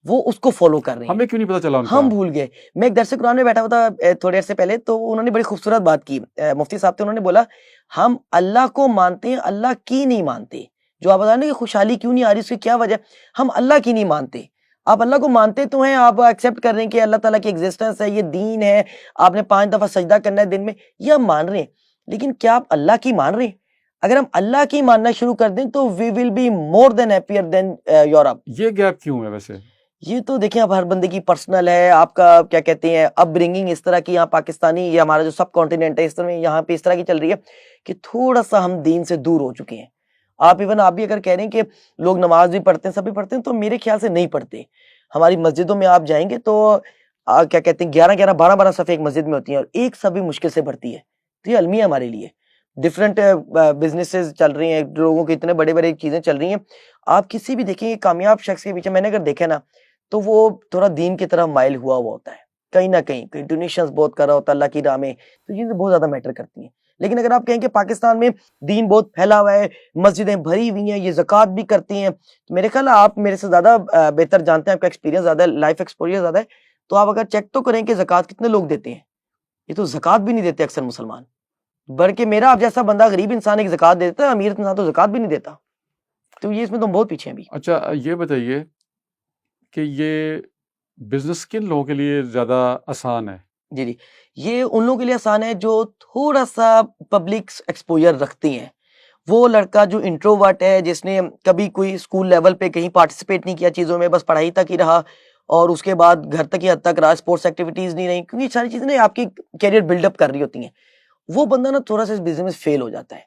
वो उसको फॉलो कर रहे हैं। हमें क्यों नहीं पता चला उनका? हम भूल गए। मैं एक दरस कुरान में बैठा हुआ था थोड़े अर्से पहले, तो उन्होंने बड़ी खूबसूरत बात की। मुफ्ती साहब थे, उन्होंने बोला, हम अल्लाह को मानते हैं, अल्लाह की नहीं मानते। जो आप बता रहे हैं ना कि खुशहाली क्यों नहीं आ रही, उसकी क्या वजह, हम अल्लाह की नहीं मानते। आप अल्लाह को मानते तो हैं, आप एक्सेप्ट कर रहे हैं कि अल्लाह ताला की एग्जिस्टेंस है, ये दीन है, आपने 5 दफा सजदा करना है दिन में, ये हम मान रहे हैं। लेकिन क्या आप अल्लाह की मान रहे हैं? अगर हम अल्लाह की मानना शुरू कर दें तो we will be more than happier than Europe. ये गैप क्यों है वैसे? ये तो देखिए, अब हर बंदे की पर्सनल है, आपका क्या कहते हैं अपब्रिंगिंग इस तरह की, यहाँ पाकिस्तानी, ये हमारा जो सब कॉन्टिनेंट है इस तरह, यहाँ पे इस तरह की चल रही है कि थोड़ा सा हम दीन से दूर हो चुके हैं। आप इवन आप भी अगर कह रहे हैं कि लोग नमाज भी पढ़ते हैं, सब भी पढ़ते हैं, तो मेरे ख्याल से नहीं पढ़ते। हमारी मस्जिदों में आप जाएंगे तो क्या कहते हैं 11-11, 12-12 सफ़े एक मस्जिद में होती हैं और एक सभी मुश्किल से भरती है। तो ये अलमिया हमारे लिए डिफरेंट बिजनेसेस चल रही हैं, लोगों के इतने बड़े बड़े चीजें चल रही हैं। आप किसी भी देखेंगे कामयाब शख्स के पीछे, मैंने अगर देखा ना, तो वो थोड़ा दीन की तरफ माइल हुआ होता है, कहीं ना कहीं डोनेशंस बहुत कर रहा होता है अल्लाह की राह में, तो ये बहुत ज्यादा मैटर करती हैं। लेकिन अगर आप कहें कि पाकिस्तान में दीन बहुत फैला हुआ है, मस्जिदें भरी हुई हैं, ये ज़कात भी करती हैं, तो मेरे ख्याल आप मेरे से ज्यादा बेहतर जानते हैं, आपका एक्सपीरियंस ज्यादा है, लाइफ एक्सपोजर ज्यादा है। तो आप अगर चेक तो करें कि ज़कात कितने लोग देते हैं, ये तो ज़कात भी नहीं देते अक्सर मुसलमान। बल्कि मेरा आप जैसा बंदा गरीब इंसान एक ज़कात देता है, अमीर इंसान तो ज़कात भी नहीं देता। तो ये इसमें तो हम बहुत पीछे हैं अभी। अच्छा, ये बताइए कि ये बिजनेस किन लोगों के लिए ज़्यादा आसान है? जी, जी। ये उन लोगों के लिए आसान है जो थोड़ा-सा पब्लिक एक्सपोज़र रखती हैं। वो लड़का जो इंट्रोवर्ट है, जिसने कभी कोई स्कूल लेवल पे कहीं पार्टिसिपेट नहीं किया चीज़ों में, बस पढ़ाई तक ही रहा और उसके बाद घर तक ही हद तक रहा, स्पोर्ट्स एक्टिविटीज़ नहीं रही, क्योंकि ये सारी चीज़ें ना आपकी करियर बिल्डअप कर रही होती हैं। वो बंदा ना थोड़ा-सा इस बिज़नेस में फेल हो जाता है,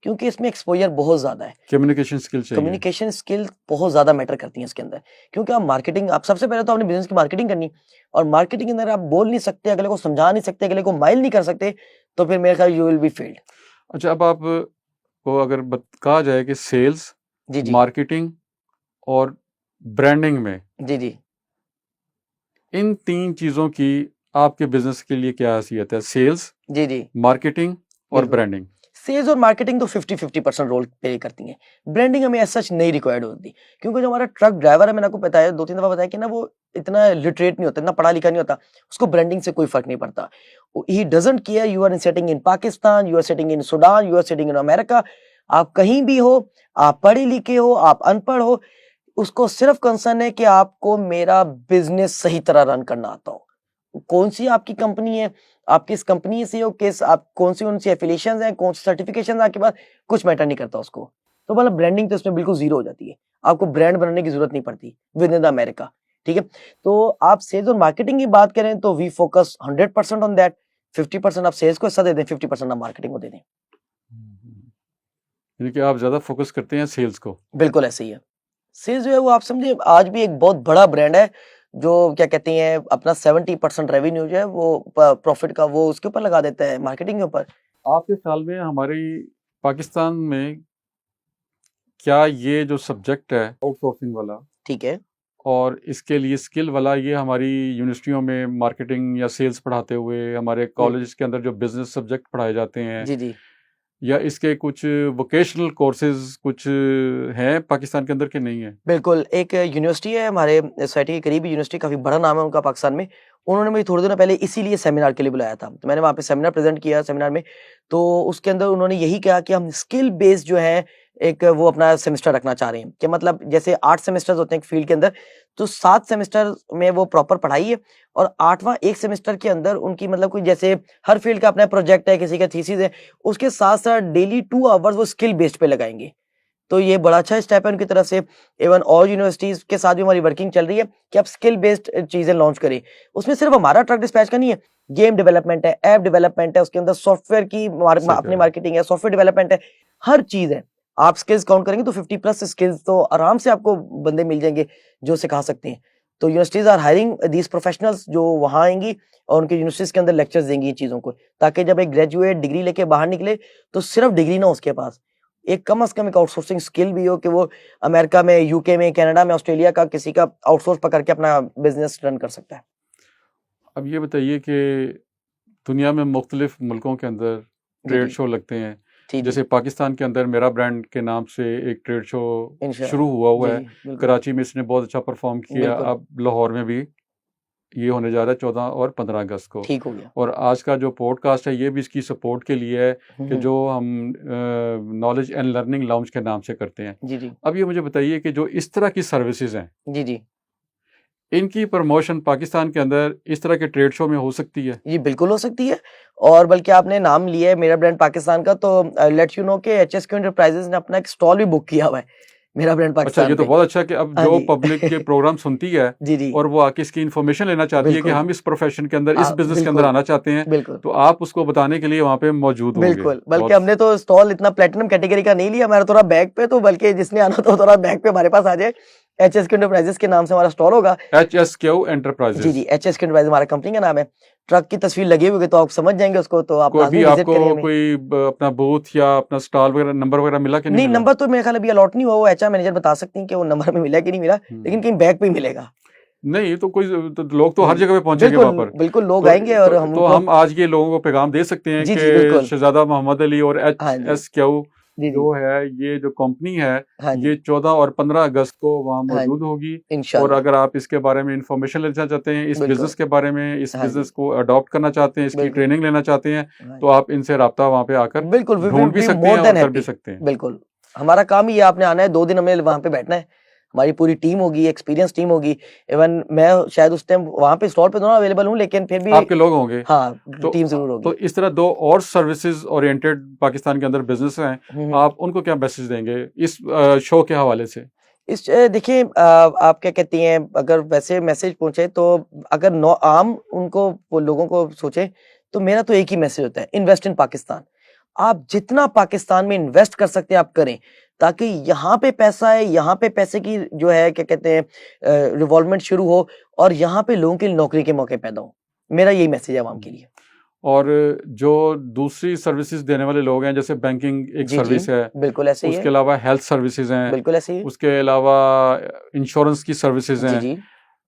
क्योंकि इसमें एक्सपोज़र बहुत ज़्यादा है। कम्युनिकेशन स्किल चाहिए। कम्युनिकेशन स्किल बहुत ज़्यादा मैटर करती हैं इसके अंदर, क्योंकि आप मार्केटिंग, आप सबसे पहले तो आपने बिज़नेस की मार्केटिंग करनी, और मार्केटिंग के अंदर आप बोल नहीं सकते, अगले को समझा नहीं सकते, अगले को माइल नहीं कर सकते, तो फिर मेरे ख्याल यू विल बी फेल्ड। अच्छा, अब आप को अगर कहा जाए कि सेल्स, जी, जी। मार्केटिंग और ब्रांडिंग में, जी, जी। इन 3 चीज़ों की आपके बिजनेस के लिए क्या हैसियत है? सेल्स, जी, जी। मार्केटिंग और बिल्कुल। ब्रांडिंग। सेल्स और मार्केटिंग तो 50-50% रोल प्ले करती हैं। ब्रांडिंग हमें एज़ सच नहीं रिक्वायर्ड होती, क्योंकि जो हमारा ट्रक ड्राइवर है, मैंने आपको बताया 2-3 दफ़ा बताया कि ना, वो इतना लिटरेट नहीं होता, इतना पढ़ा-लिखा नहीं होता, उसको ब्रांडिंग से कोई फ़र्क नहीं पड़ता। He doesn't care you are sitting in Pakistan, you are sitting in Sudan, you are sitting in America, आप कहीं भी हो, आप पढ़े-लिखे हो, आप अनपढ़ हो, उसको सिर्फ़ कंसर्न है कि आपको मेरा बिज़नेस सही तरह रन करना आता हो। कौन सी आपकी कंपनी है, आप किस कंपनी से हो, किस आप कौन सी एफिलिएशंस हैं, कौन सी सर्टिफिकेशन आपके पास, कुछ मैटर नहीं करता उसको। तो मतलब ब्रांडिंग तो इसमें बिल्कुल जीरो हो जाती है, आपको ब्रांड बनाने की जरूरत नहीं पड़ती विद इन द अमेरिका। ठीक है, तो आप सेल्स और मार्केटिंग की बात करें तो वी फोकस 100% ऑन दैट। 50% आप सेल्स को हिस्सा दे दें, 50% आप मार्केटिंग को दे दें। यानी कि आप ज़्यादा फोकस करते हैं सेल्स को। बिल्कुल ऐसे ही है। सेल्स जो है वो आप समझिए आज भी एक बहुत बड़ा ब्रांड है, जो क्या कहती हैं अपना 70% रेवेन्यू जो है वो प्रॉफिट का वो उसके ऊपर लगा देता है, मार्केटिंग के ऊपर। आपके ख्याल में हमारी पाकिस्तान में क्या ये जो सब्जेक्ट है आउटसोर्सिंग वाला, ठीक है, और इसके लिए स्किल वाला, ये हमारी यूनिवर्सिटियों में मार्केटिंग या सेल्स पढ़ाते हुए, हमारे कॉलेज के अंदर जो बिजनेस सब्जेक्ट पढ़ाए जाते हैं, जी जी, या इसके कुछ वोकेशनल कोर्सेज कुछ हैं पाकिस्तान के अंदर के नहीं है? बिल्कुल। एक यूनिवर्सिटी है हमारे सोसाइटी के करीब, यूनिवर्सिटी काफ़ी बड़ा नाम है उनका पाकिस्तान में। उन्होंने मुझे थोड़े दिनों पहले इसीलिए सेमिनार के लिए बुलाया था। तो मैंने वहाँ पे सेमिनार प्रेज़ेंट किया सेमिनार में। तो उसके अंदर उन्होंने यही कहा कि हम स्किल बेस्ड जो है एक वो अपना सेमेस्टर रखना चाह रहे हैं। कि मतलब जैसे 8 सेमेस्टर्स होते हैं एक फील्ड के अंदर, तो 7 सेमेस्टर में वो प्रॉपर पढ़ाई है और 8वां एक सेमेस्टर के अंदर उनकी मतलब कोई जैसे हर फील्ड का अपना प्रोजेक्ट है, किसी का थीसिस है, उसके साथ-साथ डेली 2 आवर्स वो स्किल बेस्ड पे लगाएँगे। तो ये बड़ा अच्छा स्टेप है उनकी तरफ से। इवन और यूनिवर्सिटीज के साथ भी हमारी वर्किंग चल रही है कि आप स्किल बेस्ड चीजें लॉन्च करें। उसमें सिर्फ हमारा ट्रक डिस्पैच का नहीं है, गेम डेवलपमेंट है, ऐप डेवलपमेंट है, उसके अंदर सॉफ्टवेयर की सही कह अपनी रहे हैं। मार्केटिंग है, सॉफ्टवेयर डेवलपमेंट है, हर चीज है। आप स्किल्स काउंट करेंगे तो 50+ स्किल्स तो आराम से आपको बंदे मिल जाएंगे जो सिखा सकते हैं। तो universities are hiring these professionals जो वहां आएंगी और उनके यूनिवर्सिटीज के अंदर लेक्चर्स देंगी इन चीजों को, ताकि जब एक ग्रेजुएट डिग्री लेके बाहर निकले तो सिर्फ डिग्री ना हो उसके पास, एक कम से कम एक आउटसोर्सिंग स्किल भी हो कि वो अमेरिका में, यूके में, कनाडा में, ऑस्ट्रेलिया का किसी का आउटसोर्स पकड़ के अपना बिजनेस रन कर सकता है। अब ये बताइए कि दुनिया में मुख्तलिफ मुल्कों के अंदर जी ट्रेड जी शो लगते हैं। जी जी, जैसे पाकिस्तान के अंदर मेरा ब्रांड के नाम से एक ट्रेड शो इंशाल्लाह, शुरू हुआ जी है। जी, बिल्कुल कराची में इसने बहुत अच्छा परफॉर्म किया। बिल्कुल, अब लाहौर में भी ये होने जा रहा है 14 और 15 अगस्त को। ठीक हो गया। और आज का जो पॉडकास्ट है ये भी इसकी सपोर्ट के लिए है कि हम्म, जो हम नॉलेज एंड लर्निंग लाउंज के नाम से करते हैं। जी जी अब ये मुझे बताइए कि जो इस तरह की सर्विसेज हैं, जी जी, इनकी प्रमोशन पाकिस्तान के अंदर इस तरह के ट्रेड शो में हो सकती है? ये बिल्कुल हो सकती है। और बल्कि आपने नाम लिया है मेरा ब्रांड पाकिस्तान का, तो लेट यू नो कि HSQ एंटरप्राइजेज ने अपना एक स्टॉल भी बुक किया हुआ है मेरा ब्रांड अच्छा, ये पाकिस्तान तो पे। बहुत अच्छा कि अब हाँ जो जी पब्लिक के प्रोग्राम सुनती है जी जी, और वो आके इसकी इन्फॉर्मेशन लेना चाहती है कि बिल्कुल, हम इस प्रोफेशन के अंदर, इस बिजनेस के अंदर बिल्कुल आना चाहते हैं, बिल्कुल तो आप उसको बताने के लिए वहाँ पे मौजूद होंगे। बिल्कुल, बल्कि बहुत हमने तो स्टॉल इतना प्लेटिनम कैटेगरी का नहीं लिया हमारा, थोड़ा बैक पे, तो बल्कि जिसने आना तो थोड़ा बैक पे हमारे पास आ जाए। HSQ एंटरप्राइजेज के नाम से हमारा स्टॉल होगा। HSQ जी एंटरप्राइजेज। जी, HSQ एंटरप्राइजेज हमारा कंपनी का नाम है। ट्रक की तस्वीर लगी हुई होगी तो आप समझ जाएंगे उसको, तो आप को लाजमी अभी विजिट आपको करें हमें। कोई अपना बूथ या अपना स्टॉल वगैरह नंबर वगैरह मिला कि नहीं नहीं, मिला? नंबर तो मेरे ख्याल अभी अलॉट नहीं हुआ, वो HR मैनेजर बता सकती हैं कि वो नंबर में मिला कि नहीं मिला, लेकिन कहीं बैक पे ही मिलेगा। नहीं तो कोई तो लोग तो हर जगह पे पहुंचेंगे वहाँ बिल्कुल पर। बिल्कुल, लोग तो, आएंगे और हम तो उनको। हम आज ये लोगों को पैगाम दे सकते हैं जी जी, कि बिल्कुल, शहजादा मोहम्मद अली और हाँ जी, HSQ जी जो जी, है, ये जो कंपनी है, हाँ ये जी, 14 और 15 अगस्त को वहाँ हाँ मौजूद जी, होगी। और इंशाल्लाह, अगर आप इसके बारे में इंफॉर्मेशन लेना चाहते हैं, इस बिल्कुल, बिजनेस के बारे में, इस हाँ जी, बिजनेस को अडॉप्ट करना चाहते हैं, इसकी बिल्कुल, ट्रेनिंग लेना चाहते हैं, हाँ तो जी, आप इनसे रब्ता वहाँ पे आकर बिल्कुल, वी विल ढूंढ भी बी सकते हैं मोर और देन कर भी हैप्पी। सकते हैं। बिल्कुल, हमारा काम ही है, आपने आना है, 2 दिन हमें वहाँ पे बैठना है, हमारी पूरी टीम होगी, एक्सपीरियंस टीम होगी। इवन मैं शायद उस टाइम वहाँ पे स्टॉल पे तो ना अवेलेबल हूँ, लेकिन फिर भी आपके लोग होंगे। हाँ, तो टीम ज़रूर तो होगी। इस तरह दो और सर्विसेज ओरिएंटेड पाकिस्तान के अंदर बिजनेस हैं, हुँ। आप उनको क्या मैसेज देंगे इस शो के हवाले से? देखिए, आप क्या कहती हैं, अगर वैसे मैसेज पहुंचे तो अगर नौ आम उनको वो लोगों को सोचे, तो मेरा तो एक ही मैसेज होता है, इन्वेस्ट इन पाकिस्तान। आप जितना पाकिस्तान में इन्वेस्ट कर सकते हैं आप करें, ताकि यहाँ पे पैसा है, यहाँ पे पैसे की जो है क्या कहते हैं रिवॉल्वमेंट शुरू हो और यहाँ पे लोगों के लिए नौकरी के मौके पैदा हो। मेरा यही मैसेज है आवाम के लिए। और जो दूसरी सर्विसेज देने वाले लोग हैं, जैसे बैंकिंग एक जी जी, सर्विस है, बिल्कुल ऐसे ही उसके है, अलावा हेल्थ सर्विसेज हैं, बिल्कुल ऐसे ही है। उसके अलावा इंश्योरेंस की सर्विसेज जी हैं, जी,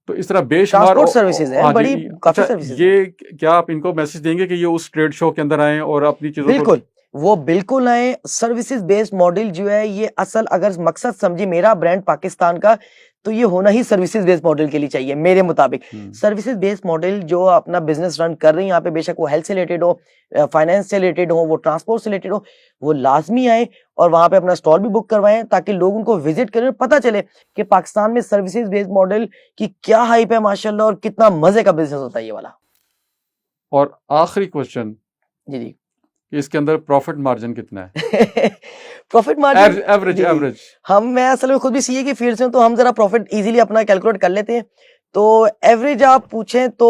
तो इस तरह बेशुमार ट्रांसपोर्ट सर्विसेज है, हाँ जी। बड़ी काफी अच्छा, सर्विसेज है। ये क्या आप इनको मैसेज देंगे कि ये उस ट्रेड शो के अंदर आएं और अपनी चीजों को? बिल्कुल, वो बिल्कुल आए। सर्विसेज बेस्ड मॉडल जो है ये असल अगर मकसद समझिए मेरा ब्रांड पाकिस्तान का, तो ये होना ही सर्विसेज बेस्ड मॉडल के लिए चाहिए मेरे मुताबिक। सर्विसेज बेस्ड मॉडल जो अपना बिजनेस रन कर रही है यहाँ पे, बेशक वो हेल्थ से रिलेटेड हो, फाइनेंस से रिलेटेड हो, वो ट्रांसपोर्ट से रिलेटेड हो, वो लाजमी आए और वहां पे अपना स्टॉल भी बुक करवाएं, ताकि लोग उनको विजिट करें और पता चले कि पाकिस्तान में सर्विसेज बेस्ड मॉडल की क्या हाइप है माशाल्लाह, और कितना मजे का बिजनेस होता है ये वाला। और आखिरी क्वेश्चन जी जी, कि इसके अंदर प्रॉफिट मार्जिन कितना है? प्रॉफिट मार्जिन एवरेज जी, एवरेज मैं असल में खुद भी सीए की फील्ड से हूं, तो हम जरा प्रॉफिट इजीली अपना कैलकुलेट कर लेते हैं। तो एवरेज आप पूछें तो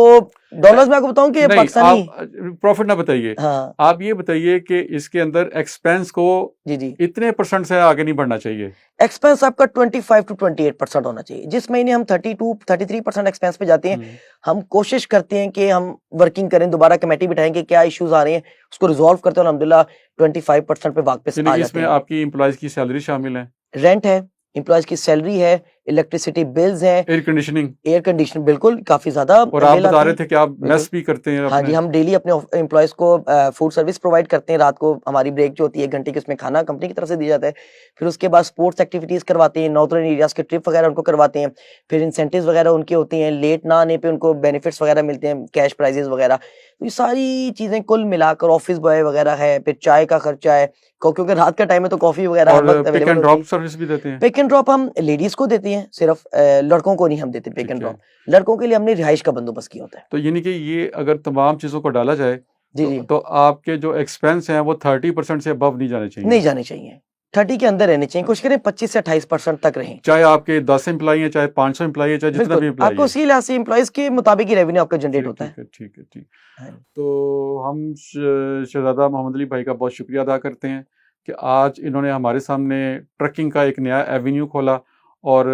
डॉलर्स में आपको बताऊं कि नहीं, पाकिस्तानी आप प्रॉफिट ना बताइए, हाँ आप ये बताइए कि इसके अंदर एक्सपेंस को जी जी इतने परसेंट से आगे नहीं बढ़ना चाहिए। एक्सपेंस आपका 25 to 28% होना चाहिए। जिस महीने हम 32-33% एक्सपेंस पे जाते हैं, हम्म, हम कोशिश करते हैं कि हम वर्किंग करें, दोबारा कमेटी बिठाएं कि क्या इश्यूज आ रहे हैं, उसको रिजॉल्व करते हैं और अल्हम्दुलिल्लाह 25% पे वापस यानी आ कि जाते इसमें हैं। आपकी एम्प्लॉयज की सैलरी शामिल है, रेंट है, एम्प्लॉयज की सैलरी है, इलेक्ट्रिसिटी बिल्स हैं, एयर कंडीशनिंग, एयर कंडीशन बिल्कुल काफी ज्यादा और आप बिल बता आते रहे हैं। थे कि आप बिल्कुल मेस भी करते हैं हाँ जी, अपने। हम डेली अपने एम्प्लॉयज को फूड सर्विस प्रोवाइड करते हैं। रात को हमारी ब्रेक जो होती है 1 घंटे की, उसमें खाना कंपनी की तरफ से दिया जाता है। फिर उसके बाद स्पोर्ट्स एक्टिविटीज करवाते हैं, नॉर्दर्न एरियाज के ट्रिप वगैरह उनको करवाते हैं। फिर इंसेंटिव्स वगैरह उनकी होती हैं, लेट ना आने पे उनको बेनिफिट्स वगैरह मिलते हैं, कैश प्राइजेस वगैरह। तो ये सारी चीजें कुल मिलाकर ऑफिस बॉय वगैरह है, फिर चाय का खर्चा है, क्योंकि रात का टाइम है तो कॉफी वगैरह हर और वक्त पिक अवेलेबल एंड होती ड्रॉप है। सर्विस भी देते हैं? पिक एंड ड्रॉप हम लेडीज को देते हैं सिर्फ, लड़कों को नहीं हम देते पिक ठीक एंड है, ड्रॉप। लड़कों के लिए हमने रिहाइश का बंदोबस्त किया होता है। तो यानी कि ये अगर तमाम चीज़ों को डाला जाए जी जी तो आपके जो एक्सपेंस हैं वो 30% से अबव नहीं जाने चाहिए, नहीं जाने चाहिए, 30 के अंदर रहने चाहिए। कोशिश करें 25 से 28% तक रहें। चाहे आपके 10 एम्प्लॉई हैं, चाहे 500 एम्प्लॉई है, चाहे जितना बिल्कुल भी एम्प्लॉई आपको है। उसी लिहाज से एम्प्लॉयज के मुताबिक ही रेवेन्यू आपका जनरेट ठीक होता है। ठीक है, ठीक है, ठीक। हाँ। तो हम शहजादा मोहम्मद अली भाई का बहुत शुक्रिया अदा करते हैं कि आज इन्होंने हमारे सामने ट्रकिंग का एक नया एवेन्यू खोला। और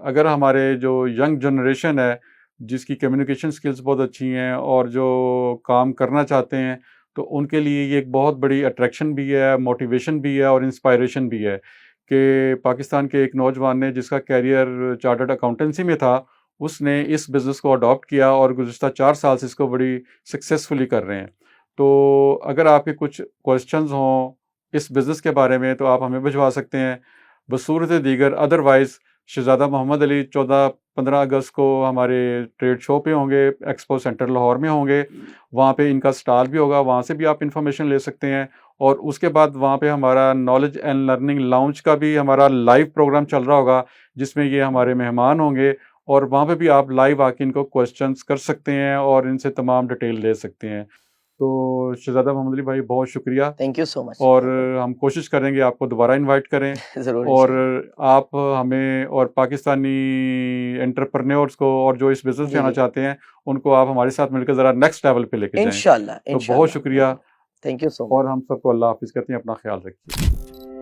अगर हमारे जो यंग जनरेशन है जिसकी कम्युनिकेशन स्किल्स बहुत अच्छी हैं और जो काम करना चाहते हैं, तो उनके लिए ये एक बहुत बड़ी अट्रैक्शन भी है, मोटिवेशन भी है और इंस्पायरेशन भी है कि पाकिस्तान के एक नौजवान ने जिसका कैरियर चार्टर्ड अकाउंटेंसी में था, उसने इस बिज़नेस को अडॉप्ट किया और गुज़िश्ता 4 साल से इसको बड़ी सक्सेसफुली कर रहे हैं। तो अगर आपके कुछ क्वेश्चंस हों इस बिज़नेस के बारे में तो आप हमें भिजवा सकते हैं बसूरत दीगर। अदरवाइज़ शहजादा मोहम्मद अली 14-15 अगस्त को हमारे ट्रेड शो पे होंगे, एक्सपो सेंटर लाहौर में होंगे, वहाँ पे इनका स्टॉल भी होगा, वहाँ से भी आप इंफॉर्मेशन ले सकते हैं। और उसके बाद वहाँ पे हमारा नॉलेज एंड लर्निंग लाउंज का भी हमारा लाइव प्रोग्राम चल रहा होगा जिसमें ये हमारे मेहमान होंगे और वहाँ पे भी आप लाइव आके इनको क्वेश्चंस कर सकते हैं और इनसे तमाम डिटेल ले सकते हैं। तो शहजादा मोहम्मद अली भाई बहुत शुक्रिया, थैंक यू सो मच। और हम कोशिश करेंगे आपको दोबारा इनवाइट करें जरूर और इंशाल्लाह। आप हमें और पाकिस्तानी एंटरप्रेन्योर्स को और जो इस बिज़नेस जी में आना जी चाहते हैं उनको आप हमारे साथ मिलकर ज़रा नेक्स्ट लेवल पे लेके जाएं। इंशाल्लाह तो बहुत इंशाल्लाह। शुक्रिया थैंक यू सो और मच। हम सबको अल्लाह हाफिज़ कहते हैं। अपना ख्याल रखिए।